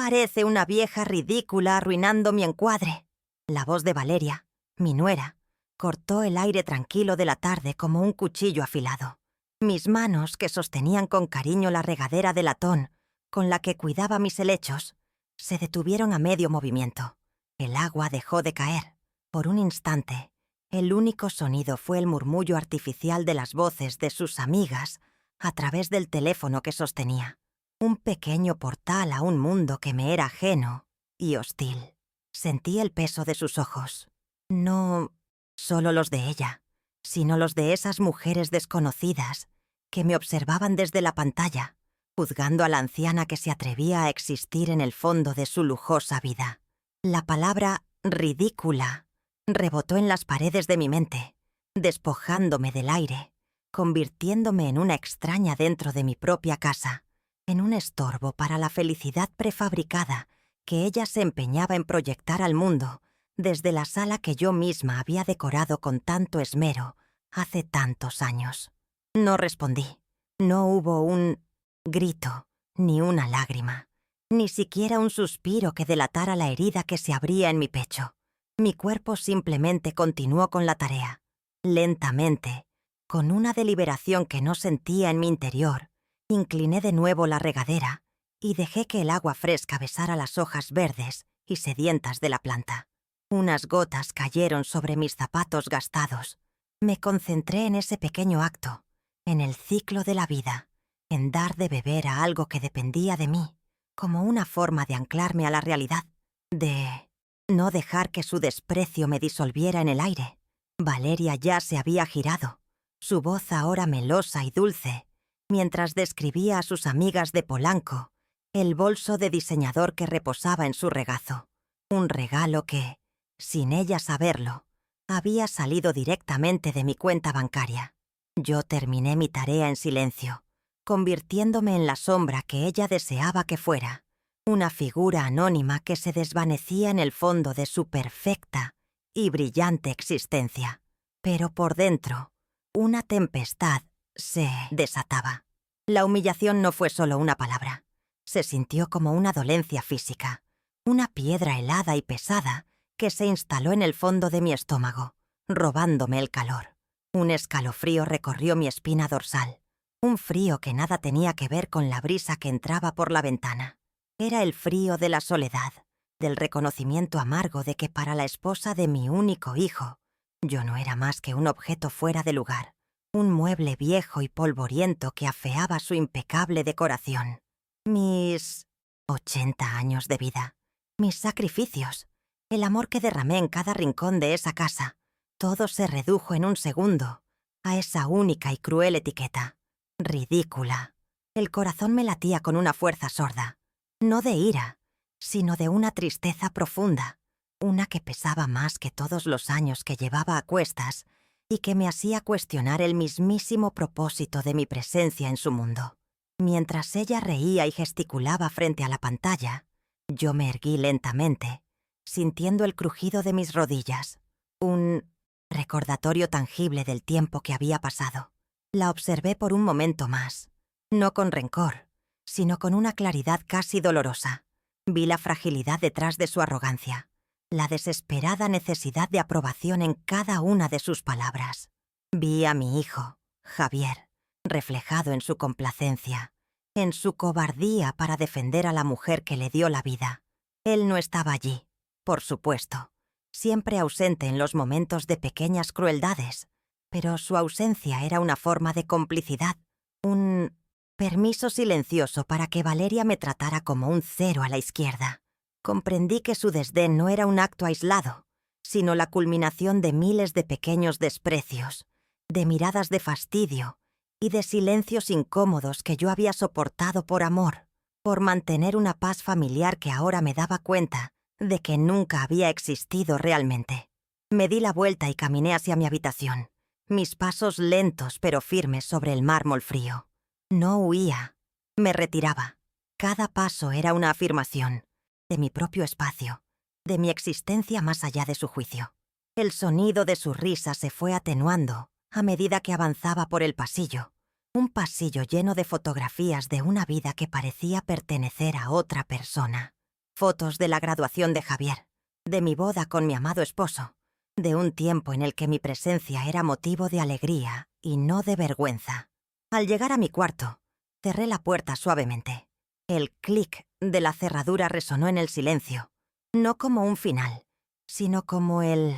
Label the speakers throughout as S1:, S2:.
S1: Parece una vieja ridícula arruinando mi encuadre. La voz de Valeria, mi nuera, cortó el aire tranquilo de la tarde como un cuchillo afilado. Mis manos, que sostenían con cariño la regadera de latón con la que cuidaba mis helechos, se detuvieron a medio movimiento. El agua dejó de caer. Por un instante, el único sonido fue el murmullo artificial de las voces de sus amigas a través del teléfono que sostenía. Un pequeño portal a un mundo que me era ajeno y hostil. Sentí el peso de sus ojos. No solo los de ella, sino los de esas mujeres desconocidas que me observaban desde la pantalla, juzgando a la anciana que se atrevía a existir en el fondo de su lujosa vida. La palabra ridícula rebotó en las paredes de mi mente, despojándome del aire, convirtiéndome en una extraña dentro de mi propia casa, en un estorbo para la felicidad prefabricada que ella se empeñaba en proyectar al mundo desde la sala que yo misma había decorado con tanto esmero hace tantos años. No respondí. No hubo un grito, ni una lágrima, ni siquiera un suspiro que delatara la herida que se abría en mi pecho. Mi cuerpo simplemente continuó con la tarea. Lentamente, con una deliberación que no sentía en mi interior, incliné de nuevo la regadera y dejé que el agua fresca besara las hojas verdes y sedientas de la planta. Unas gotas cayeron sobre mis zapatos gastados. Me concentré en ese pequeño acto, en el ciclo de la vida, en dar de beber a algo que dependía de mí, como una forma de anclarme a la realidad, de no dejar que su desprecio me disolviera en el aire. Valeria ya se había girado, su voz ahora melosa y dulce, mientras describía a sus amigas de Polanco el bolso de diseñador que reposaba en su regazo, un regalo que, sin ella saberlo, había salido directamente de mi cuenta bancaria. Yo terminé mi tarea en silencio, convirtiéndome en la sombra que ella deseaba que fuera, una figura anónima que se desvanecía en el fondo de su perfecta y brillante existencia. Pero por dentro, una tempestad se desataba. La humillación no fue solo una palabra. Se sintió como una dolencia física, una piedra helada y pesada que se instaló en el fondo de mi estómago, robándome el calor. Un escalofrío recorrió mi espina dorsal, un frío que nada tenía que ver con la brisa que entraba por la ventana. Era el frío de la soledad, del reconocimiento amargo de que para la esposa de mi único hijo, yo no era más que un objeto fuera de lugar, un mueble viejo y polvoriento que afeaba su impecable decoración. Mis 80 años de vida, mis sacrificios, el amor que derramé en cada rincón de esa casa, todo se redujo en un segundo a esa única y cruel etiqueta. Ridícula. El corazón me latía con una fuerza sorda, no de ira, sino de una tristeza profunda, una que pesaba más que todos los años que llevaba a cuestas y que me hacía cuestionar el mismísimo propósito de mi presencia en su mundo. Mientras ella reía y gesticulaba frente a la pantalla, yo me erguí lentamente, sintiendo el crujido de mis rodillas, un recordatorio tangible del tiempo que había pasado. La observé por un momento más, no con rencor, sino con una claridad casi dolorosa. Vi la fragilidad detrás de su arrogancia, la desesperada necesidad de aprobación en cada una de sus palabras. Vi a mi hijo, Javier, reflejado en su complacencia, en su cobardía para defender a la mujer que le dio la vida. Él no estaba allí, por supuesto, siempre ausente en los momentos de pequeñas crueldades, pero su ausencia era una forma de complicidad, un permiso silencioso para que Valeria me tratara como un cero a la izquierda. Comprendí que su desdén no era un acto aislado, sino la culminación de miles de pequeños desprecios, de miradas de fastidio y de silencios incómodos que yo había soportado por amor, por mantener una paz familiar que ahora me daba cuenta de que nunca había existido realmente. Me di la vuelta y caminé hacia mi habitación, mis pasos lentos pero firmes sobre el mármol frío. No huía, me retiraba. Cada paso era una afirmación de mi propio espacio, de mi existencia más allá de su juicio. El sonido de su risa se fue atenuando a medida que avanzaba por el pasillo, un pasillo lleno de fotografías de una vida que parecía pertenecer a otra persona. Fotos de la graduación de Javier, de mi boda con mi amado esposo, de un tiempo en el que mi presencia era motivo de alegría y no de vergüenza. Al llegar a mi cuarto, cerré la puerta suavemente. El clic de la cerradura resonó en el silencio, no como un final, sino como el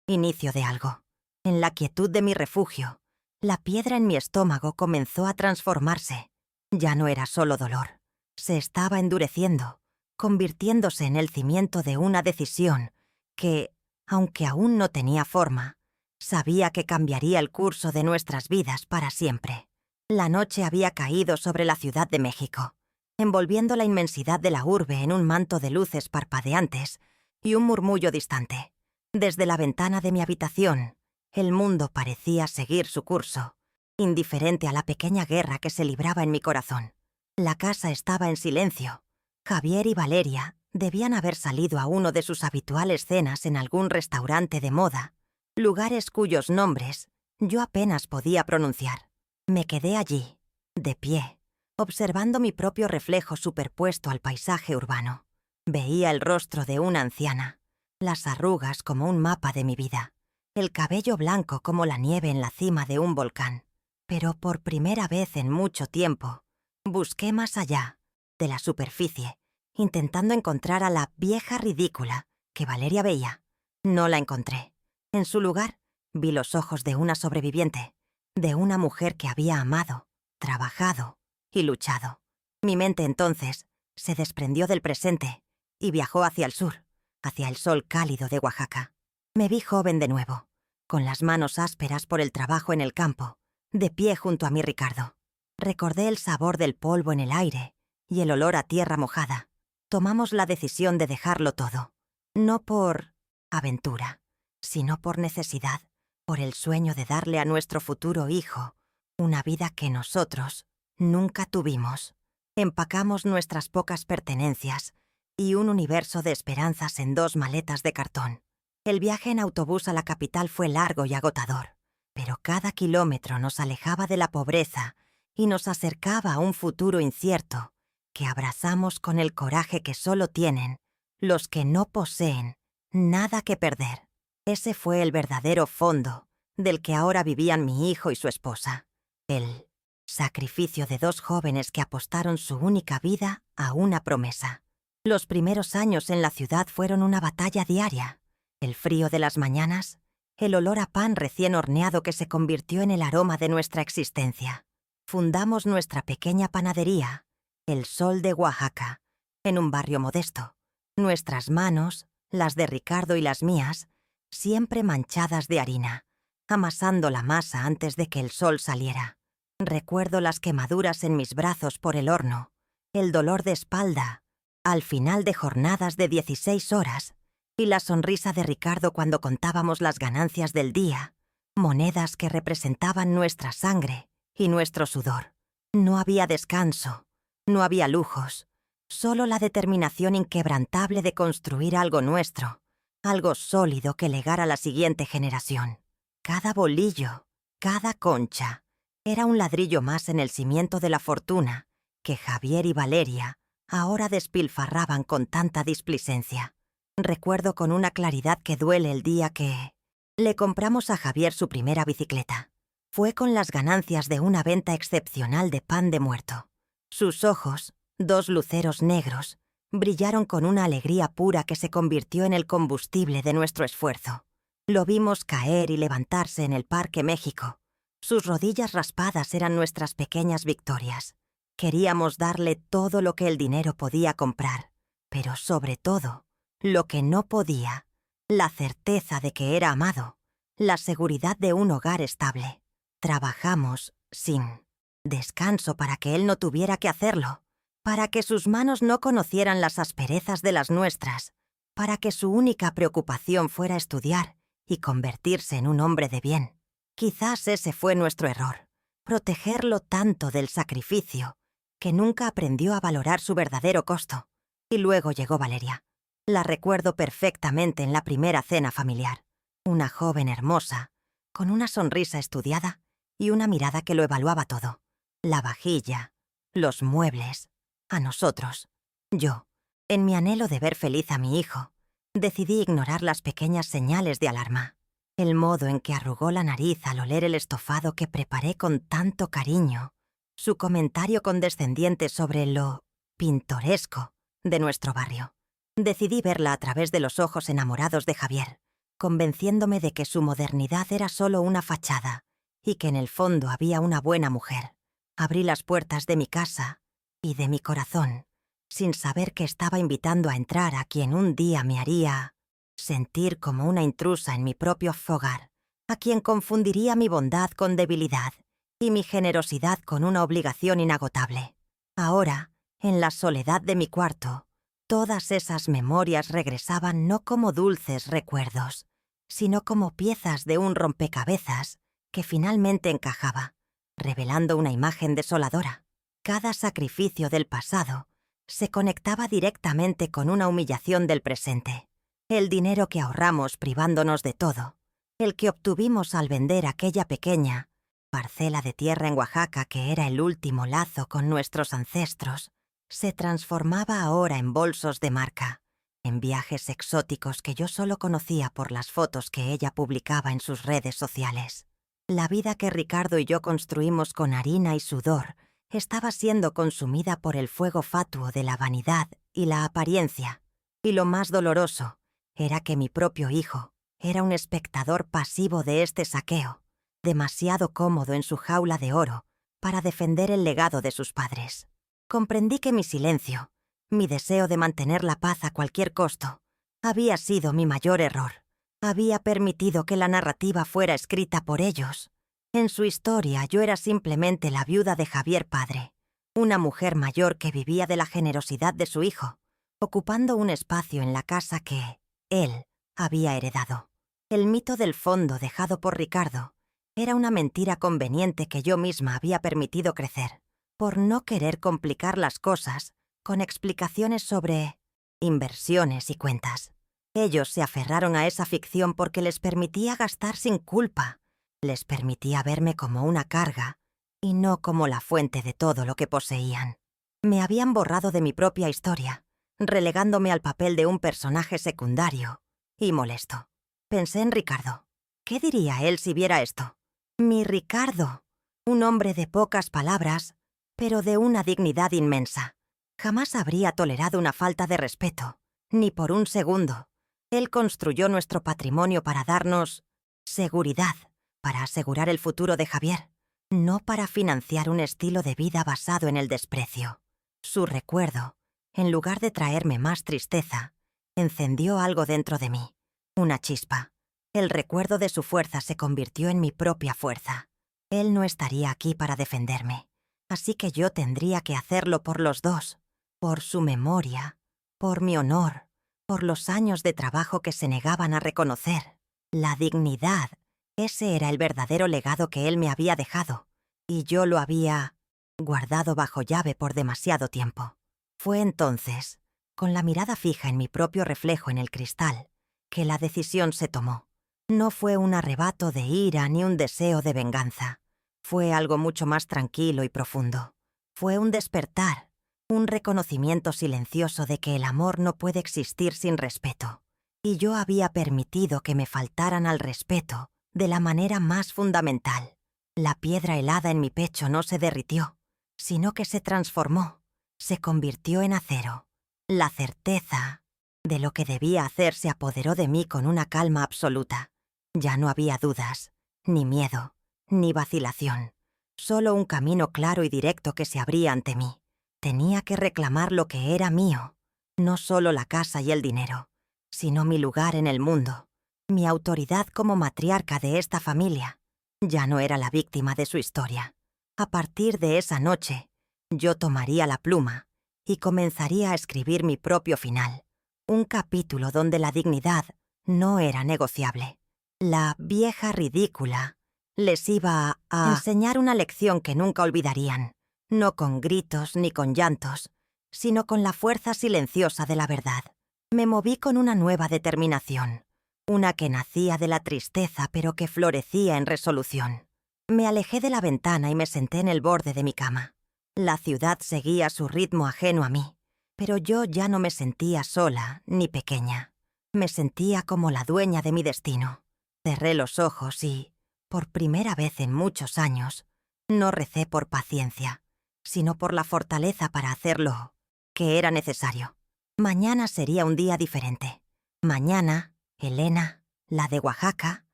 S1: inicio de algo. En la quietud de mi refugio, la piedra en mi estómago comenzó a transformarse. Ya no era solo dolor. Se estaba endureciendo, convirtiéndose en el cimiento de una decisión que, aunque aún no tenía forma, sabía que cambiaría el curso de nuestras vidas para siempre. La noche había caído sobre la Ciudad de México, envolviendo la inmensidad de la urbe en un manto de luces parpadeantes y un murmullo distante. Desde la ventana de mi habitación, el mundo parecía seguir su curso, indiferente a la pequeña guerra que se libraba en mi corazón. La casa estaba en silencio. Javier y Valeria debían haber salido a uno de sus habituales cenas en algún restaurante de moda, lugares cuyos nombres yo apenas podía pronunciar. Me quedé allí, de pie, observando mi propio reflejo superpuesto al paisaje urbano. Veía el rostro de una anciana, las arrugas como un mapa de mi vida, el cabello blanco como la nieve en la cima de un volcán. Pero por primera vez en mucho tiempo, busqué más allá de la superficie, intentando encontrar a la vieja ridícula que Valeria veía. No la encontré. En su lugar, vi los ojos de una sobreviviente, de una mujer que había amado, trabajado y luchado. Mi mente entonces se desprendió del presente y viajó hacia el sur, hacia el sol cálido de Oaxaca. Me vi joven de nuevo, con las manos ásperas por el trabajo en el campo, de pie junto a mi Ricardo. Recordé el sabor del polvo en el aire y el olor a tierra mojada. Tomamos la decisión de dejarlo todo, no por aventura, sino por necesidad, por el sueño de darle a nuestro futuro hijo una vida que nosotros nunca tuvimos. Empacamos nuestras pocas pertenencias y un universo de esperanzas en 2 maletas de cartón. El viaje en autobús a la capital fue largo y agotador, pero cada kilómetro nos alejaba de la pobreza y nos acercaba a un futuro incierto que abrazamos con el coraje que solo tienen los que no poseen nada que perder. Ese fue el verdadero fondo del que ahora vivían mi hijo y su esposa. El sacrificio de 2 jóvenes que apostaron su única vida a una promesa. Los primeros años en la ciudad fueron una batalla diaria. El frío de las mañanas, el olor a pan recién horneado que se convirtió en el aroma de nuestra existencia. Fundamos nuestra pequeña panadería, El Sol de Oaxaca, en un barrio modesto. Nuestras manos, las de Ricardo y las mías, siempre manchadas de harina, amasando la masa antes de que el sol saliera. Recuerdo las quemaduras en mis brazos por el horno, el dolor de espalda, al final de jornadas de 16 horas, y la sonrisa de Ricardo cuando contábamos las ganancias del día, monedas que representaban nuestra sangre y nuestro sudor. No había descanso, no había lujos, solo la determinación inquebrantable de construir algo nuestro, algo sólido que legar a la siguiente generación. Cada bolillo, cada concha, era un ladrillo más en el cimiento de la fortuna que Javier y Valeria ahora despilfarraban con tanta displicencia. Recuerdo con una claridad que duele el día que le compramos a Javier su primera bicicleta. Fue con las ganancias de una venta excepcional de pan de muerto. Sus ojos, 2 luceros negros, brillaron con una alegría pura que se convirtió en el combustible de nuestro esfuerzo. Lo vimos caer y levantarse en el Parque México. Sus rodillas raspadas eran nuestras pequeñas victorias. Queríamos darle todo lo que el dinero podía comprar, pero sobre todo, lo que no podía, la certeza de que era amado, la seguridad de un hogar estable. Trabajamos sin descanso para que él no tuviera que hacerlo, para que sus manos no conocieran las asperezas de las nuestras, para que su única preocupación fuera estudiar y convertirse en un hombre de bien. Quizás ese fue nuestro error, protegerlo tanto del sacrificio, que nunca aprendió a valorar su verdadero costo. Y luego llegó Valeria. La recuerdo perfectamente en la primera cena familiar. Una joven hermosa, con una sonrisa estudiada y una mirada que lo evaluaba todo. La vajilla, los muebles, a nosotros, yo, En mi anhelo de ver feliz a mi hijo, decidí ignorar las pequeñas señales de alarma. El modo en que arrugó la nariz al oler el estofado que preparé con tanto cariño, su comentario condescendiente sobre lo pintoresco de nuestro barrio. Decidí verla a través de los ojos enamorados de Javier, convenciéndome de que su modernidad era solo una fachada y que en el fondo había una buena mujer. Abrí las puertas de mi casa y de mi corazón, sin saber que estaba invitando a entrar a quien un día me haría sentir como una intrusa en mi propio hogar, a quien confundiría mi bondad con debilidad y mi generosidad con una obligación inagotable. Ahora, en la soledad de mi cuarto, todas esas memorias regresaban no como dulces recuerdos, sino como piezas de un rompecabezas que finalmente encajaba, revelando una imagen desoladora. Cada sacrificio del pasado se conectaba directamente con una humillación del presente. El dinero que ahorramos privándonos de todo, el que obtuvimos al vender aquella pequeña parcela de tierra en Oaxaca que era el último lazo con nuestros ancestros, se transformaba ahora en bolsos de marca, en viajes exóticos que yo solo conocía por las fotos que ella publicaba en sus redes sociales. La vida que Ricardo y yo construimos con harina y sudor estaba siendo consumida por el fuego fatuo de la vanidad y la apariencia. Y lo más doloroso era que mi propio hijo era un espectador pasivo de este saqueo, demasiado cómodo en su jaula de oro para defender el legado de sus padres. Comprendí que mi silencio, mi deseo de mantener la paz a cualquier costo, había sido mi mayor error. Había permitido que la narrativa fuera escrita por ellos. En su historia yo era simplemente la viuda de Javier padre, una mujer mayor que vivía de la generosidad de su hijo, ocupando un espacio en la casa que él había heredado. El mito del fondo dejado por Ricardo era una mentira conveniente que yo misma había permitido crecer, por no querer complicar las cosas con explicaciones sobre inversiones y cuentas. Ellos se aferraron a esa ficción porque les permitía gastar sin culpa, les permitía verme como una carga y no como la fuente de todo lo que poseían. Me habían borrado de mi propia historia, relegándome al papel de un personaje secundario y molesto. Pensé en Ricardo. ¿Qué diría él si viera esto? Mi Ricardo, un hombre de pocas palabras, pero de una dignidad inmensa. Jamás habría tolerado una falta de respeto, ni por un segundo. Él construyó nuestro patrimonio para darnos seguridad, para asegurar el futuro de Javier, no para financiar un estilo de vida basado en el desprecio. Su recuerdo, en lugar de traerme más tristeza, encendió algo dentro de mí, una chispa. El recuerdo de su fuerza se convirtió en mi propia fuerza. Él no estaría aquí para defenderme, así que yo tendría que hacerlo por los dos, por su memoria, por mi honor, por los años de trabajo que se negaban a reconocer. La dignidad, ese era el verdadero legado que él me había dejado, y yo lo había guardado bajo llave por demasiado tiempo. Fue entonces, con la mirada fija en mi propio reflejo en el cristal, que la decisión se tomó. No fue un arrebato de ira ni un deseo de venganza. Fue algo mucho más tranquilo y profundo. Fue un despertar, un reconocimiento silencioso de que el amor no puede existir sin respeto. Y yo había permitido que me faltaran al respeto de la manera más fundamental. La piedra helada en mi pecho no se derritió, sino que se transformó, se convirtió en acero. La certeza de lo que debía hacer se apoderó de mí con una calma absoluta. Ya no había dudas, ni miedo, ni vacilación. Solo un camino claro y directo que se abría ante mí. Tenía que reclamar lo que era mío, no solo la casa y el dinero, sino mi lugar en el mundo, mi autoridad como matriarca de esta familia. Ya no era la víctima de su historia. A partir de esa noche, yo tomaría la pluma y comenzaría a escribir mi propio final, un capítulo donde la dignidad no era negociable. La vieja ridícula les iba a enseñar una lección que nunca olvidarían, no con gritos ni con llantos, sino con la fuerza silenciosa de la verdad. Me moví con una nueva determinación, una que nacía de la tristeza pero que florecía en resolución. Me alejé de la ventana y me senté en el borde de mi cama. La ciudad seguía su ritmo ajeno a mí, Pero yo ya no me sentía sola ni pequeña. Me sentía como la dueña de mi destino. Cerré los ojos y, por primera vez en muchos años, no recé por paciencia, sino por la fortaleza para hacerlo que era necesario. Mañana sería un día diferente. Mañana, Elena, la de Oaxaca,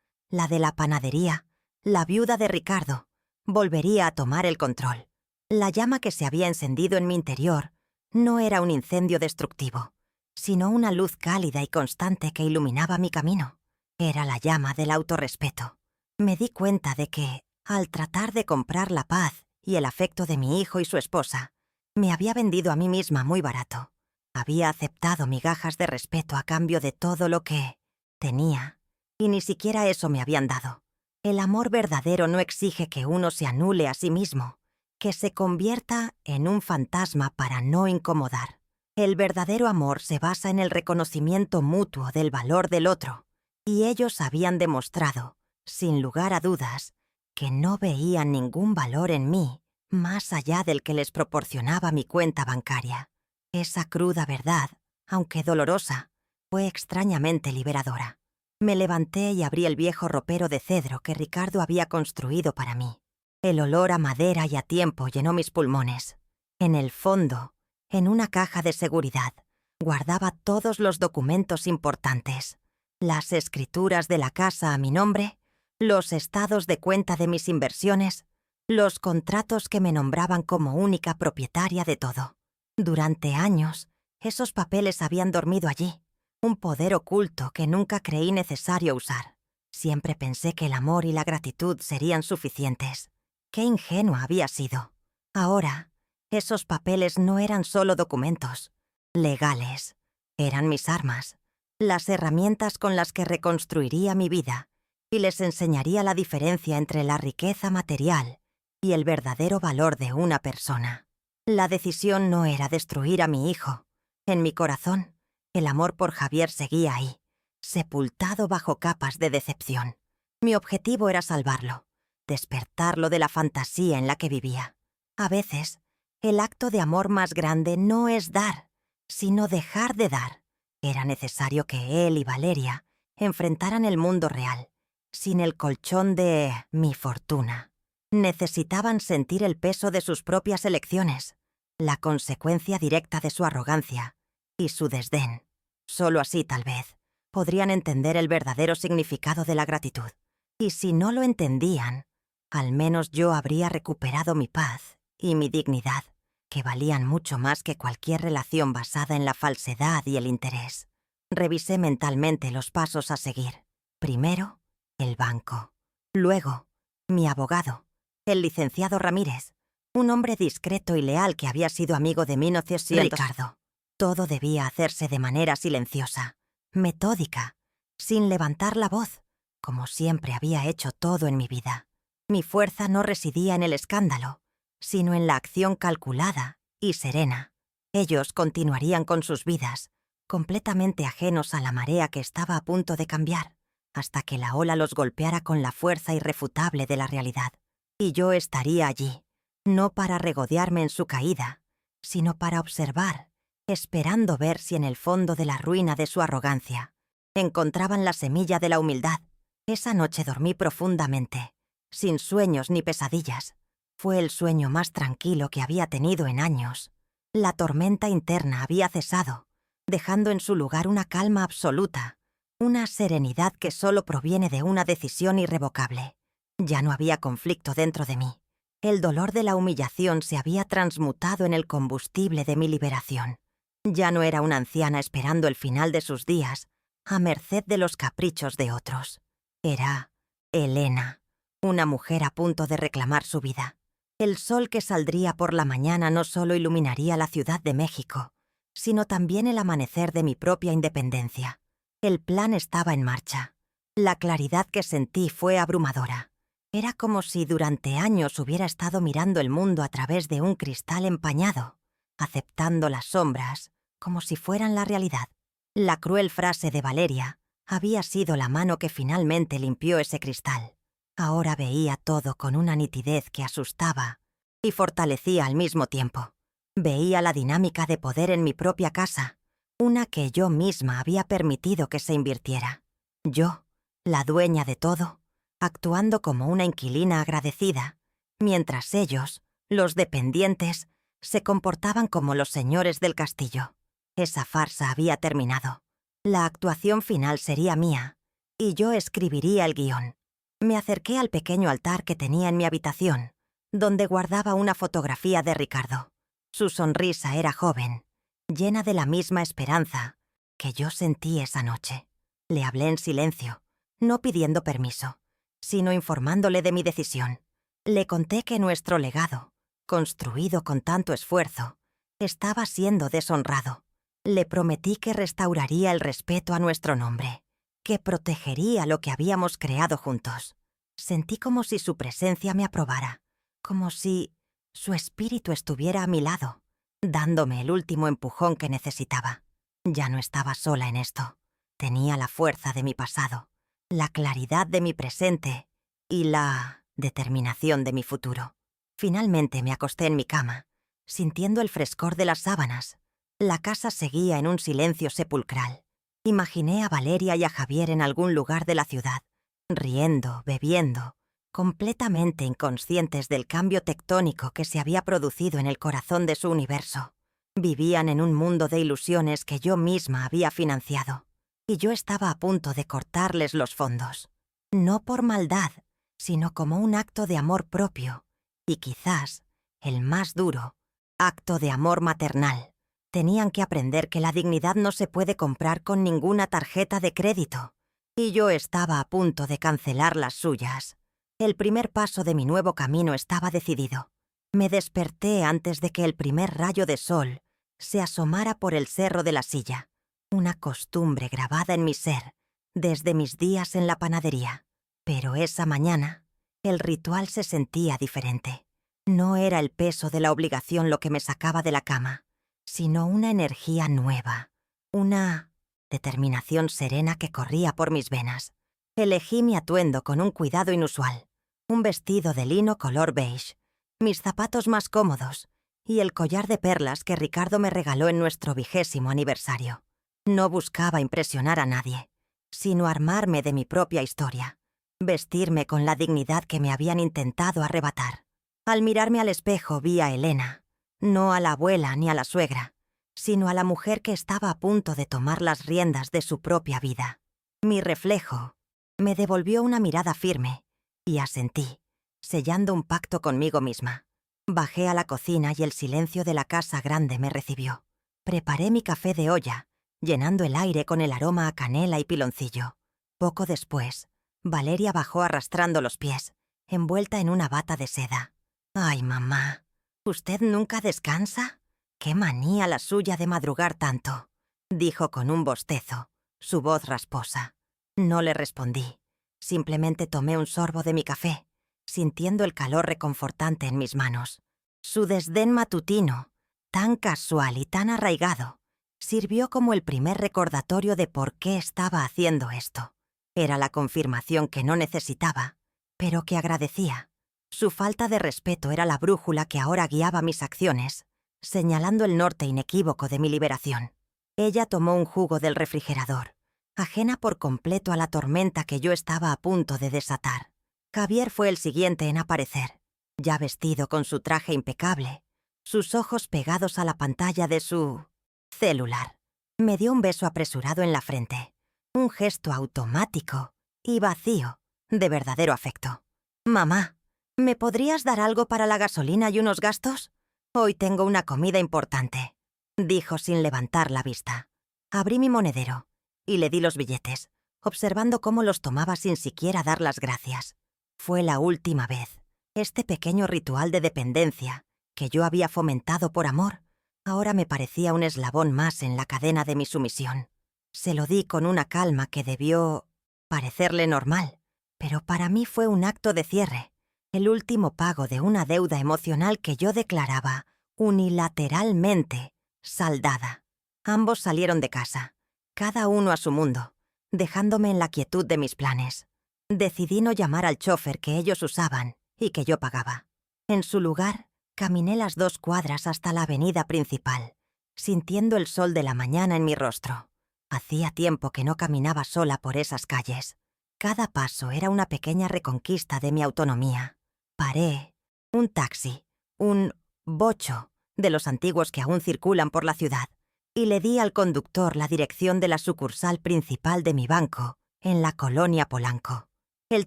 S1: la de la panadería, la viuda de Ricardo, volvería a tomar el control. La llama que se había encendido en mi interior no era un incendio destructivo, sino una luz cálida y constante que iluminaba mi camino. Era la llama del autorrespeto. Me di cuenta de que, al tratar de comprar la paz y el afecto de mi hijo y su esposa, me había vendido a mí misma muy barato. Había aceptado migajas de respeto a cambio de todo lo que tenía, y ni siquiera eso me habían dado. El amor verdadero no exige que uno se anule a sí mismo, que se convierta en un fantasma para no incomodar. El verdadero amor se basa en el reconocimiento mutuo del valor del otro, y ellos habían demostrado, sin lugar a dudas, que no veían ningún valor en mí más allá del que les proporcionaba mi cuenta bancaria. Esa cruda verdad, aunque dolorosa, fue extrañamente liberadora. Me levanté y abrí el viejo ropero de cedro que Ricardo había construido para mí. El olor a madera y a tiempo llenó mis pulmones. En el fondo, en una caja de seguridad, guardaba todos los documentos importantes, las escrituras de la casa a mi nombre, los estados de cuenta de mis inversiones, los contratos que me nombraban como única propietaria de todo. Durante años, esos papeles habían dormido allí, un poder oculto que nunca creí necesario usar. Siempre pensé que el amor y la gratitud serían suficientes. Qué ingenua había sido. Ahora, esos papeles no eran solo documentos legales, eran mis armas, las herramientas con las que reconstruiría mi vida y les enseñaría la diferencia entre la riqueza material y el verdadero valor de una persona. La decisión no era destruir a mi hijo. En mi corazón, el amor por Javier seguía ahí, sepultado bajo capas de decepción. Mi objetivo era salvarlo, despertarlo de la fantasía en la que vivía. A veces, el acto de amor más grande no es dar, sino dejar de dar. Era necesario que él y Valeria enfrentaran el mundo real, sin el colchón de mi fortuna. Necesitaban sentir el peso de sus propias elecciones, la consecuencia directa de su arrogancia y su desdén. Solo así, tal vez, podrían entender el verdadero significado de la gratitud. Y si no lo entendían, al menos yo habría recuperado mi paz y mi dignidad, que valían mucho más que cualquier relación basada en la falsedad y el interés. Revisé mentalmente los pasos a seguir. Primero, el banco. Luego, mi abogado, el licenciado Ramírez, un hombre discreto y leal que había sido amigo de 1900. Ricardo. Todo debía hacerse de manera silenciosa, metódica, sin levantar la voz, como siempre había hecho todo en mi vida. Mi fuerza no residía en el escándalo, sino en la acción calculada y serena. Ellos continuarían con sus vidas, completamente ajenos a la marea que estaba a punto de cambiar, hasta que la ola los golpeara con la fuerza irrefutable de la realidad. Y yo estaría allí, no para regodearme en su caída, sino para observar, esperando ver si en el fondo de la ruina de su arrogancia encontraban la semilla de la humildad. Esa noche dormí profundamente, sin sueños ni pesadillas. Fue el sueño más tranquilo que había tenido en años. La tormenta interna había cesado, dejando en su lugar una calma absoluta, una serenidad que solo proviene de una decisión irrevocable. Ya no había conflicto dentro de mí. El dolor de la humillación se había transmutado en el combustible de mi liberación. Ya no era una anciana esperando el final de sus días, a merced de los caprichos de otros. Era Elena, una mujer a punto de reclamar su vida. El sol que saldría por la mañana no solo iluminaría la Ciudad de México, sino también el amanecer de mi propia independencia. El plan estaba en marcha. La claridad que sentí fue abrumadora. Era como si durante años hubiera estado mirando el mundo a través de un cristal empañado, aceptando las sombras como si fueran la realidad. La cruel frase de Valeria había sido la mano que finalmente limpió ese cristal. Ahora veía todo con una nitidez que asustaba y fortalecía al mismo tiempo. Veía la dinámica de poder en mi propia casa, una que yo misma había permitido que se invirtiera. Yo, la dueña de todo, actuando como una inquilina agradecida, mientras ellos, los dependientes, se comportaban como los señores del castillo. Esa farsa había terminado. La actuación final sería mía, y yo escribiría el guión. Me acerqué al pequeño altar que tenía en mi habitación, donde guardaba una fotografía de Ricardo. Su sonrisa era joven, llena de la misma esperanza que yo sentí esa noche. Le hablé en silencio, no pidiendo permiso, sino informándole de mi decisión. Le conté que nuestro legado, construido con tanto esfuerzo, estaba siendo deshonrado. Le prometí que restauraría el respeto a nuestro nombre, que protegería lo que habíamos creado juntos. Sentí como si su presencia me aprobara, como si su espíritu estuviera a mi lado, dándome el último empujón que necesitaba. Ya no estaba sola en esto. Tenía la fuerza de mi pasado, la claridad de mi presente y la determinación de mi futuro. Finalmente me acosté en mi cama, sintiendo el frescor de las sábanas. La casa seguía en un silencio sepulcral. Imaginé a Valeria y a Javier en algún lugar de la ciudad, riendo, bebiendo, completamente inconscientes del cambio tectónico que se había producido en el corazón de su universo. Vivían en un mundo de ilusiones que yo misma había financiado, y yo estaba a punto de cortarles los fondos. No por maldad, sino como un acto de amor propio, y quizás, el más duro, acto de amor maternal. Tenían que aprender que la dignidad no se puede comprar con ninguna tarjeta de crédito, y yo estaba a punto de cancelar las suyas. El primer paso de mi nuevo camino estaba decidido. Me desperté antes de que el primer rayo de sol se asomara por el cerro de la silla, una costumbre grabada en mi ser desde mis días en la panadería. Pero esa mañana, el ritual se sentía diferente. No era el peso de la obligación lo que me sacaba de la cama, sino una energía nueva, una determinación serena que corría por mis venas. Elegí mi atuendo con un cuidado inusual, un vestido de lino color beige, mis zapatos más cómodos y el collar de perlas que Ricardo me regaló en nuestro 20º aniversario. No buscaba impresionar a nadie, sino armarme de mi propia historia, vestirme con la dignidad que me habían intentado arrebatar. Al mirarme al espejo vi a Elena, no a la abuela ni a la suegra, sino a la mujer que estaba a punto de tomar las riendas de su propia vida. Mi reflejo me devolvió una mirada firme y asentí, sellando un pacto conmigo misma. Bajé a la cocina y el silencio de la casa grande me recibió. Preparé mi café de olla, llenando el aire con el aroma a canela y piloncillo. Poco después, Valeria bajó arrastrando los pies, envuelta en una bata de seda. «Ay, mamá, ¿usted nunca descansa? ¡Qué manía la suya de madrugar tanto!», dijo con un bostezo, su voz rasposa. No le respondí. Simplemente tomé un sorbo de mi café, sintiendo el calor reconfortante en mis manos. Su desdén matutino, tan casual y tan arraigado, sirvió como el primer recordatorio de por qué estaba haciendo esto. Era la confirmación que no necesitaba, pero que agradecía. Su falta de respeto era la brújula que ahora guiaba mis acciones, señalando el norte inequívoco de mi liberación. Ella tomó un jugo del refrigerador, ajena por completo a la tormenta que yo estaba a punto de desatar. Javier fue el siguiente en aparecer, ya vestido con su traje impecable, sus ojos pegados a la pantalla de su celular. Me dio un beso apresurado en la frente, un gesto automático y vacío de verdadero afecto. «Mamá, ¿me podrías dar algo para la gasolina y unos gastos? Hoy tengo una comida importante», dijo sin levantar la vista. Abrí mi monedero y le di los billetes, observando cómo los tomaba sin siquiera dar las gracias. Fue la última vez. Este pequeño ritual de dependencia, que yo había fomentado por amor, ahora me parecía un eslabón más en la cadena de mi sumisión. Se lo di con una calma que debió parecerle normal, pero para mí fue un acto de cierre, el último pago de una deuda emocional que yo declaraba unilateralmente saldada. Ambos salieron de casa, cada uno a su mundo, dejándome en la quietud de mis planes. Decidí no llamar al chofer que ellos usaban y que yo pagaba. En su lugar, Caminé las 2 cuadras hasta la avenida principal, sintiendo el sol de la mañana en mi rostro. Hacía tiempo que no caminaba sola por esas calles. Cada paso era una pequeña reconquista de mi autonomía. Paré. Un taxi, un bocho, de los antiguos que aún circulan por la ciudad, y le di al conductor la dirección de la sucursal principal de mi banco, en la colonia Polanco. El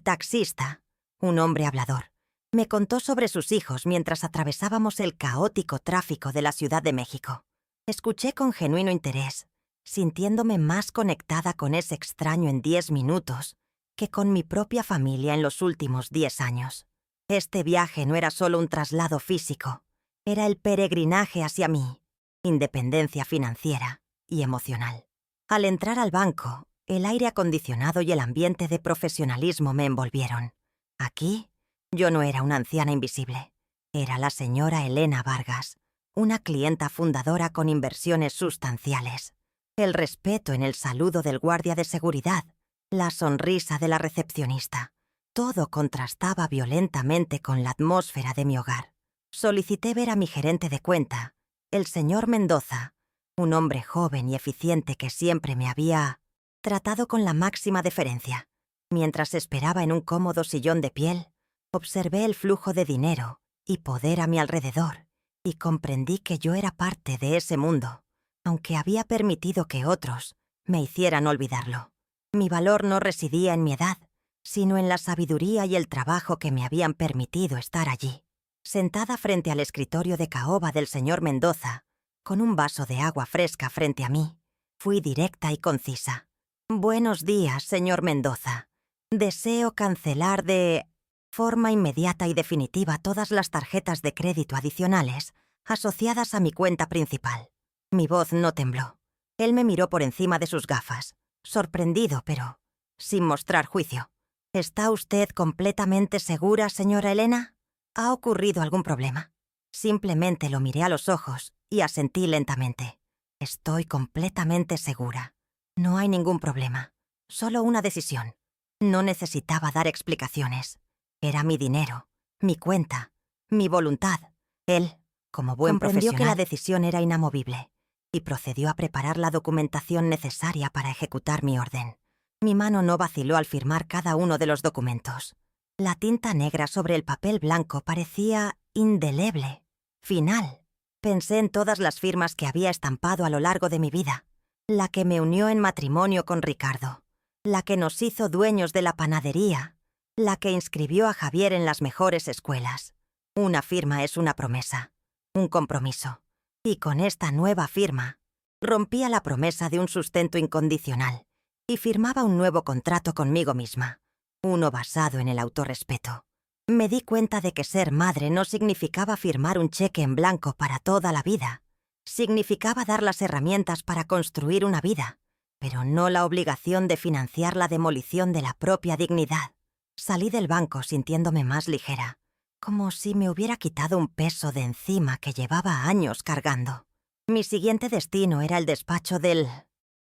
S1: taxista, un hombre hablador, me contó sobre sus hijos mientras atravesábamos el caótico tráfico de la Ciudad de México. Escuché con genuino interés, sintiéndome más conectada con ese extraño en 10 minutos que con mi propia familia en los últimos 10 años. Este viaje no era solo un traslado físico, era el peregrinaje hacia mí, independencia financiera y emocional. Al entrar al banco, el aire acondicionado y el ambiente de profesionalismo me envolvieron. Aquí, yo no era una anciana invisible. Era la señora Elena Vargas, una clienta fundadora con inversiones sustanciales. El respeto en el saludo del guardia de seguridad, la sonrisa de la recepcionista. Todo contrastaba violentamente con la atmósfera de mi hogar. Solicité ver a mi gerente de cuenta, el señor Mendoza, un hombre joven y eficiente que siempre me había tratado con la máxima deferencia. Mientras esperaba en un cómodo sillón de piel, observé el flujo de dinero y poder a mi alrededor y comprendí que yo era parte de ese mundo, aunque había permitido que otros me hicieran olvidarlo. Mi valor no residía en mi edad, sino en la sabiduría y el trabajo que me habían permitido estar allí. Sentada frente al escritorio de caoba del señor Mendoza, con un vaso de agua fresca frente a mí, fui directa y concisa. «Buenos días, señor Mendoza. Deseo cancelar de forma inmediata y definitiva todas las tarjetas de crédito adicionales asociadas a mi cuenta principal». Mi voz no tembló. Él me miró por encima de sus gafas, sorprendido, pero sin mostrar juicio. «¿Está usted completamente segura, señora Elena? ¿Ha ocurrido algún problema?» Simplemente lo miré a los ojos y asentí lentamente. «Estoy completamente segura. No hay ningún problema. Solo una decisión. No necesitaba dar explicaciones. Era mi dinero, mi cuenta, mi voluntad». Él, como buen profesional, comprendió que la decisión era inamovible y procedió a preparar la documentación necesaria para ejecutar mi orden. Mi mano no vaciló al firmar cada uno de los documentos. La tinta negra sobre el papel blanco parecía indeleble, final. Pensé en todas las firmas que había estampado a lo largo de mi vida. La que me unió en matrimonio con Ricardo. La que nos hizo dueños de la panadería. La que inscribió a Javier en las mejores escuelas. Una firma es una promesa, un compromiso. Y con esta nueva firma, rompía la promesa de un sustento incondicional y firmaba un nuevo contrato conmigo misma, uno basado en el autorrespeto. Me di cuenta de que ser madre no significaba firmar un cheque en blanco para toda la vida. Significaba dar las herramientas para construir una vida, pero no la obligación de financiar la demolición de la propia dignidad. Salí del banco sintiéndome más ligera, como si me hubiera quitado un peso de encima que llevaba años cargando. Mi siguiente destino era el despacho del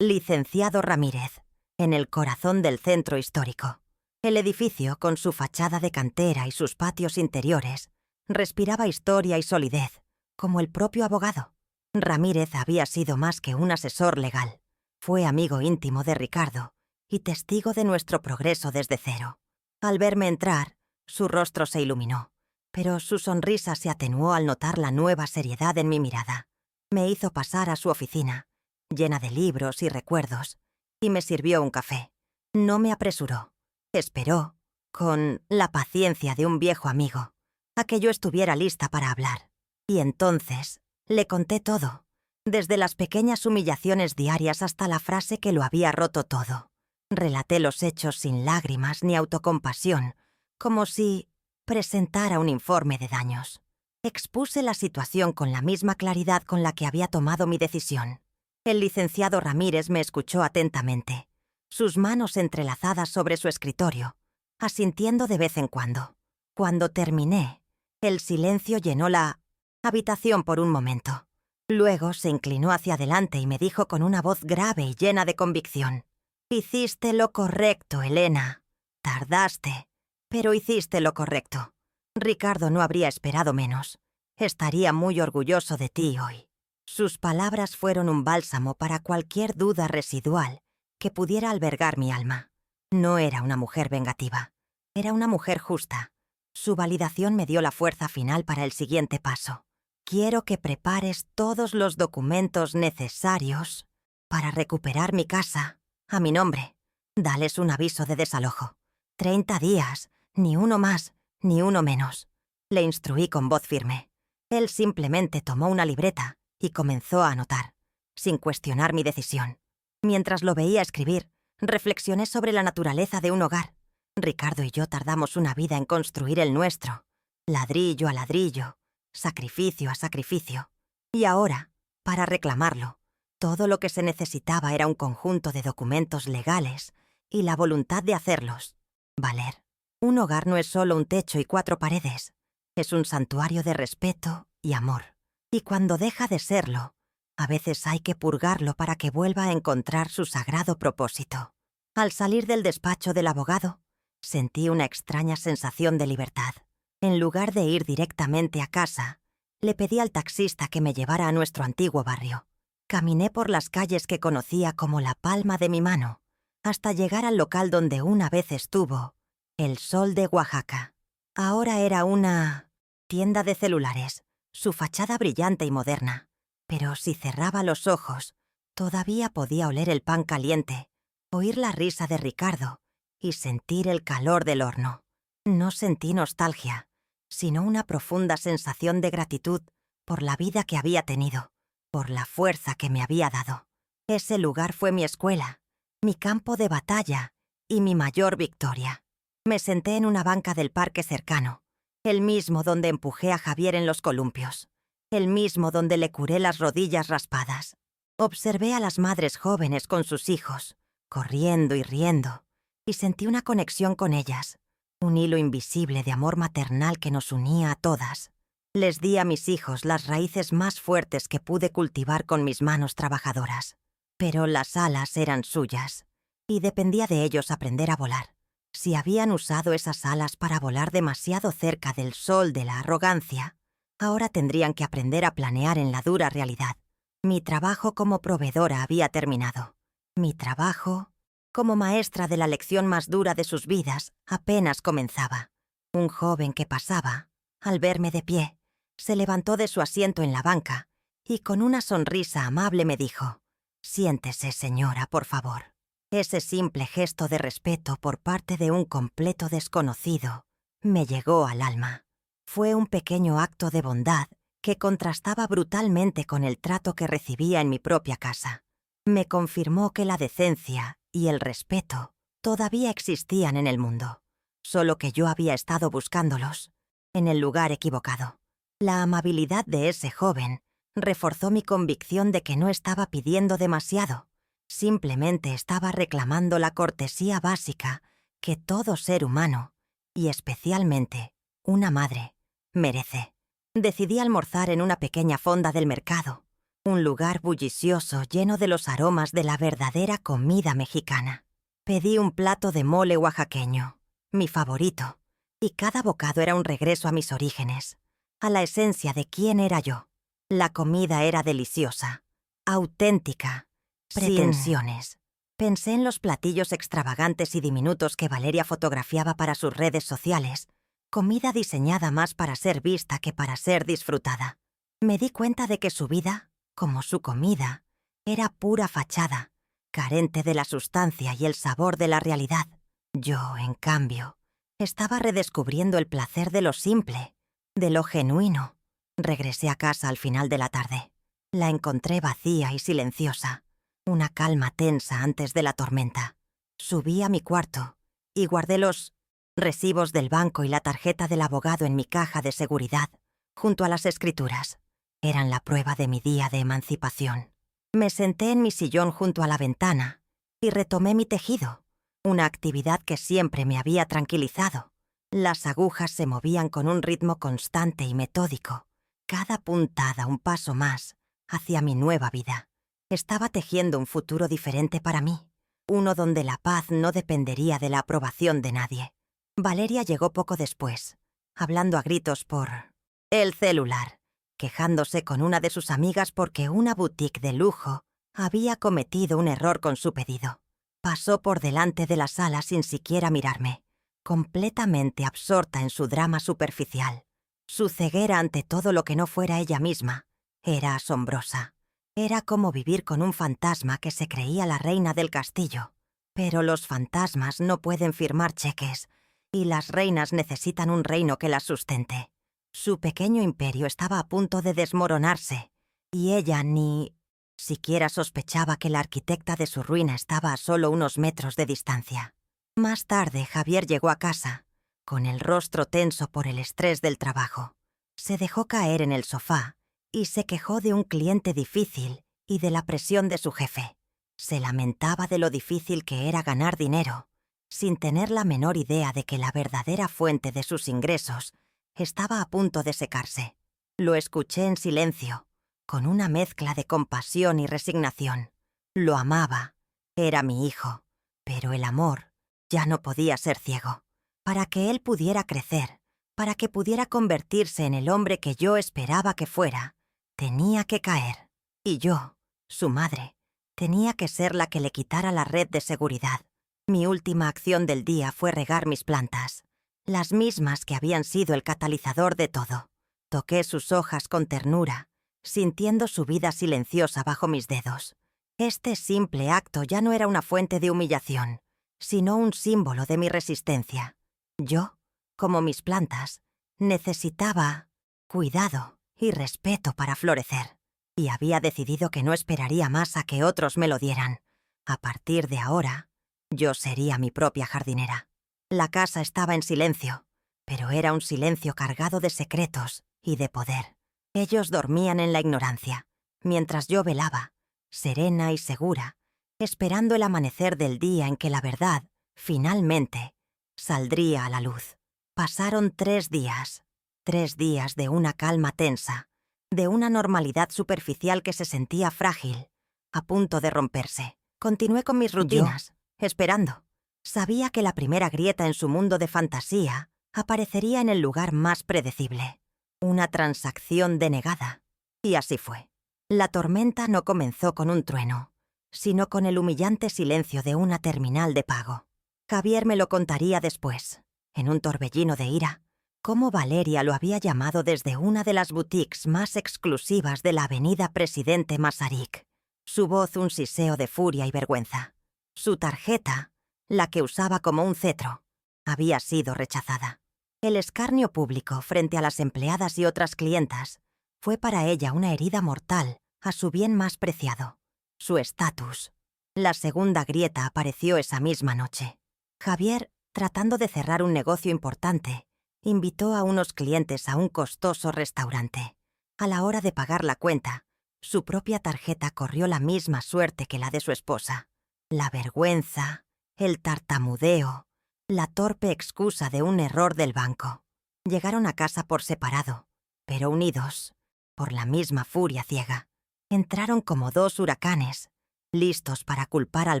S1: licenciado Ramírez, en el corazón del centro histórico. El edificio, con su fachada de cantera y sus patios interiores, respiraba historia y solidez, como el propio abogado. Ramírez había sido más que un asesor legal. Fue amigo íntimo de Ricardo y testigo de nuestro progreso desde cero. Al verme entrar, su rostro se iluminó, pero su sonrisa se atenuó al notar la nueva seriedad en mi mirada. Me hizo pasar a su oficina, llena de libros y recuerdos, y me sirvió un café. No me apresuró. Esperó, con la paciencia de un viejo amigo, a que yo estuviera lista para hablar. Y entonces le conté todo, desde las pequeñas humillaciones diarias hasta la frase que lo había roto todo. Relaté los hechos sin lágrimas ni autocompasión, como si presentara un informe de daños. Expuse la situación con la misma claridad con la que había tomado mi decisión. El licenciado Ramírez me escuchó atentamente, sus manos entrelazadas sobre su escritorio, asintiendo de vez en cuando. Cuando terminé, el silencio llenó la habitación por un momento. Luego se inclinó hacia adelante y me dijo con una voz grave y llena de convicción: «Hiciste lo correcto, Elena. Tardaste, pero hiciste lo correcto». Ricardo no habría esperado menos. Estaría muy orgulloso de ti hoy. Sus palabras fueron un bálsamo para cualquier duda residual que pudiera albergar mi alma. No era una mujer vengativa. Era una mujer justa. Su validación me dio la fuerza final para el siguiente paso. Quiero que prepares todos los documentos necesarios para recuperar mi casa a mi nombre. Dales un aviso de desalojo. 30 días, ni uno más, ni uno menos. Le instruí con voz firme. Él simplemente tomó una libreta y comenzó a anotar, sin cuestionar mi decisión. Mientras lo veía escribir, reflexioné sobre la naturaleza de un hogar. Ricardo y yo tardamos una vida en construir el nuestro, ladrillo a ladrillo, sacrificio a sacrificio. Y ahora, para reclamarlo, todo lo que se necesitaba era un conjunto de documentos legales y la voluntad de hacerlos valer. Un hogar no es solo un techo y 4 paredes. Es un santuario de respeto y amor. Y cuando deja de serlo, a veces hay que purgarlo para que vuelva a encontrar su sagrado propósito. Al salir del despacho del abogado, sentí una extraña sensación de libertad. En lugar de ir directamente a casa, le pedí al taxista que me llevara a nuestro antiguo barrio. Caminé por las calles que conocía como la palma de mi mano, hasta llegar al local donde una vez estuvo El Sol de Oaxaca. Ahora era una tienda de celulares, su fachada brillante y moderna. Pero si cerraba los ojos, todavía podía oler el pan caliente, oír la risa de Ricardo y sentir el calor del horno. No sentí nostalgia, sino una profunda sensación de gratitud por la vida que había tenido, por la fuerza que me había dado. Ese lugar fue mi escuela, mi campo de batalla y mi mayor victoria. Me senté en una banca del parque cercano, el mismo donde empujé a Javier en los columpios, el mismo donde le curé las rodillas raspadas. Observé a las madres jóvenes con sus hijos, corriendo y riendo, y sentí una conexión con ellas, un hilo invisible de amor maternal que nos unía a todas. Les di a mis hijos las raíces más fuertes que pude cultivar con mis manos trabajadoras. Pero las alas eran suyas, y dependía de ellos aprender a volar. Si habían usado esas alas para volar demasiado cerca del sol de la arrogancia, ahora tendrían que aprender a planear en la dura realidad. Mi trabajo como proveedora había terminado. Mi trabajo como maestra de la lección más dura de sus vidas apenas comenzaba. Un joven que pasaba, al verme de pie, se levantó de su asiento en la banca y con una sonrisa amable me dijo: «Siéntese, señora, por favor». Ese simple gesto de respeto por parte de un completo desconocido me llegó al alma. Fue un pequeño acto de bondad que contrastaba brutalmente con el trato que recibía en mi propia casa. Me confirmó que la decencia y el respeto todavía existían en el mundo, solo que yo había estado buscándolos en el lugar equivocado. La amabilidad de ese joven reforzó mi convicción de que no estaba pidiendo demasiado. Simplemente estaba reclamando la cortesía básica que todo ser humano, y especialmente una madre, merece. Decidí almorzar en una pequeña fonda del mercado, un lugar bullicioso lleno de los aromas de la verdadera comida mexicana. Pedí un plato de mole oaxaqueño, mi favorito, y cada bocado era un regreso a mis orígenes, a la esencia de quién era yo. La comida era deliciosa, auténtica, pretensiones. Pensé en los platillos extravagantes y diminutos que Valeria fotografiaba para sus redes sociales, comida diseñada más para ser vista que para ser disfrutada. Me di cuenta de que su vida, como su comida, era pura fachada, carente de la sustancia y el sabor de la realidad. Yo, en cambio, estaba redescubriendo el placer de lo simple, de lo genuino. Regresé a casa al final de la tarde. La encontré vacía y silenciosa, una calma tensa antes de la tormenta. Subí a mi cuarto y guardé los recibos del banco y la tarjeta del abogado en mi caja de seguridad, junto a las escrituras. Eran la prueba de mi día de emancipación. Me senté en mi sillón junto a la ventana y retomé mi tejido, una actividad que siempre me había tranquilizado. Las agujas se movían con un ritmo constante y metódico, cada puntada un paso más hacia mi nueva vida. Estaba tejiendo un futuro diferente para mí, uno donde la paz no dependería de la aprobación de nadie. Valeria llegó poco después, hablando a gritos por el celular, quejándose con una de sus amigas porque una boutique de lujo había cometido un error con su pedido. Pasó por delante de la sala sin siquiera mirarme, completamente absorta en su drama superficial. Su ceguera ante todo lo que no fuera ella misma era asombrosa. Era como vivir con un fantasma que se creía la reina del castillo. Pero los fantasmas no pueden firmar cheques, y las reinas necesitan un reino que las sustente. Su pequeño imperio estaba a punto de desmoronarse, y ella ni siquiera sospechaba que la arquitecta de su ruina estaba a solo unos metros de distancia. Más tarde, Javier llegó a casa, con el rostro tenso por el estrés del trabajo. Se dejó caer en el sofá y se quejó de un cliente difícil y de la presión de su jefe. Se lamentaba de lo difícil que era ganar dinero, sin tener la menor idea de que la verdadera fuente de sus ingresos estaba a punto de secarse. Lo escuché en silencio, con una mezcla de compasión y resignación. Lo amaba, era mi hijo, pero el amor ya no podía ser ciego. Para que él pudiera crecer, para que pudiera convertirse en el hombre que yo esperaba que fuera, tenía que caer. Y yo, su madre, tenía que ser la que le quitara la red de seguridad. Mi última acción del día fue regar mis plantas, las mismas que habían sido el catalizador de todo. Toqué sus hojas con ternura, sintiendo su vida silenciosa bajo mis dedos. Este simple acto ya no era una fuente de humillación, sino un símbolo de mi resistencia. Yo, como mis plantas, necesitaba cuidado y respeto para florecer, y había decidido que no esperaría más a que otros me lo dieran. A partir de ahora, yo sería mi propia jardinera. La casa estaba en silencio, pero era un silencio cargado de secretos y de poder. Ellos dormían en la ignorancia, mientras yo velaba, serena y segura, esperando el amanecer del día en que la verdad, finalmente, saldría a la luz. Pasaron 3 días, 3 días de una calma tensa, de una normalidad superficial que se sentía frágil, a punto de romperse. Continué con mis rutinas, esperando. Sabía que la primera grieta en su mundo de fantasía aparecería en el lugar más predecible. Una transacción denegada. Y así fue. La tormenta no comenzó con un trueno, sino con el humillante silencio de una terminal de pago. Javier me lo contaría después, en un torbellino de ira, cómo Valeria lo había llamado desde una de las boutiques más exclusivas de la avenida Presidente Masaryk. Su voz un siseo de furia y vergüenza. Su tarjeta, la que usaba como un cetro, había sido rechazada. El escarnio público frente a las empleadas y otras clientas fue para ella una herida mortal a su bien más preciado, su estatus. La segunda grieta apareció esa misma noche. Javier, tratando de cerrar un negocio importante, invitó a unos clientes a un costoso restaurante. A la hora de pagar la cuenta, su propia tarjeta corrió la misma suerte que la de su esposa. La vergüenza, el tartamudeo, la torpe excusa de un error del banco. Llegaron a casa por separado, pero unidos por la misma furia ciega. Entraron como 2 huracanes, listos para culpar al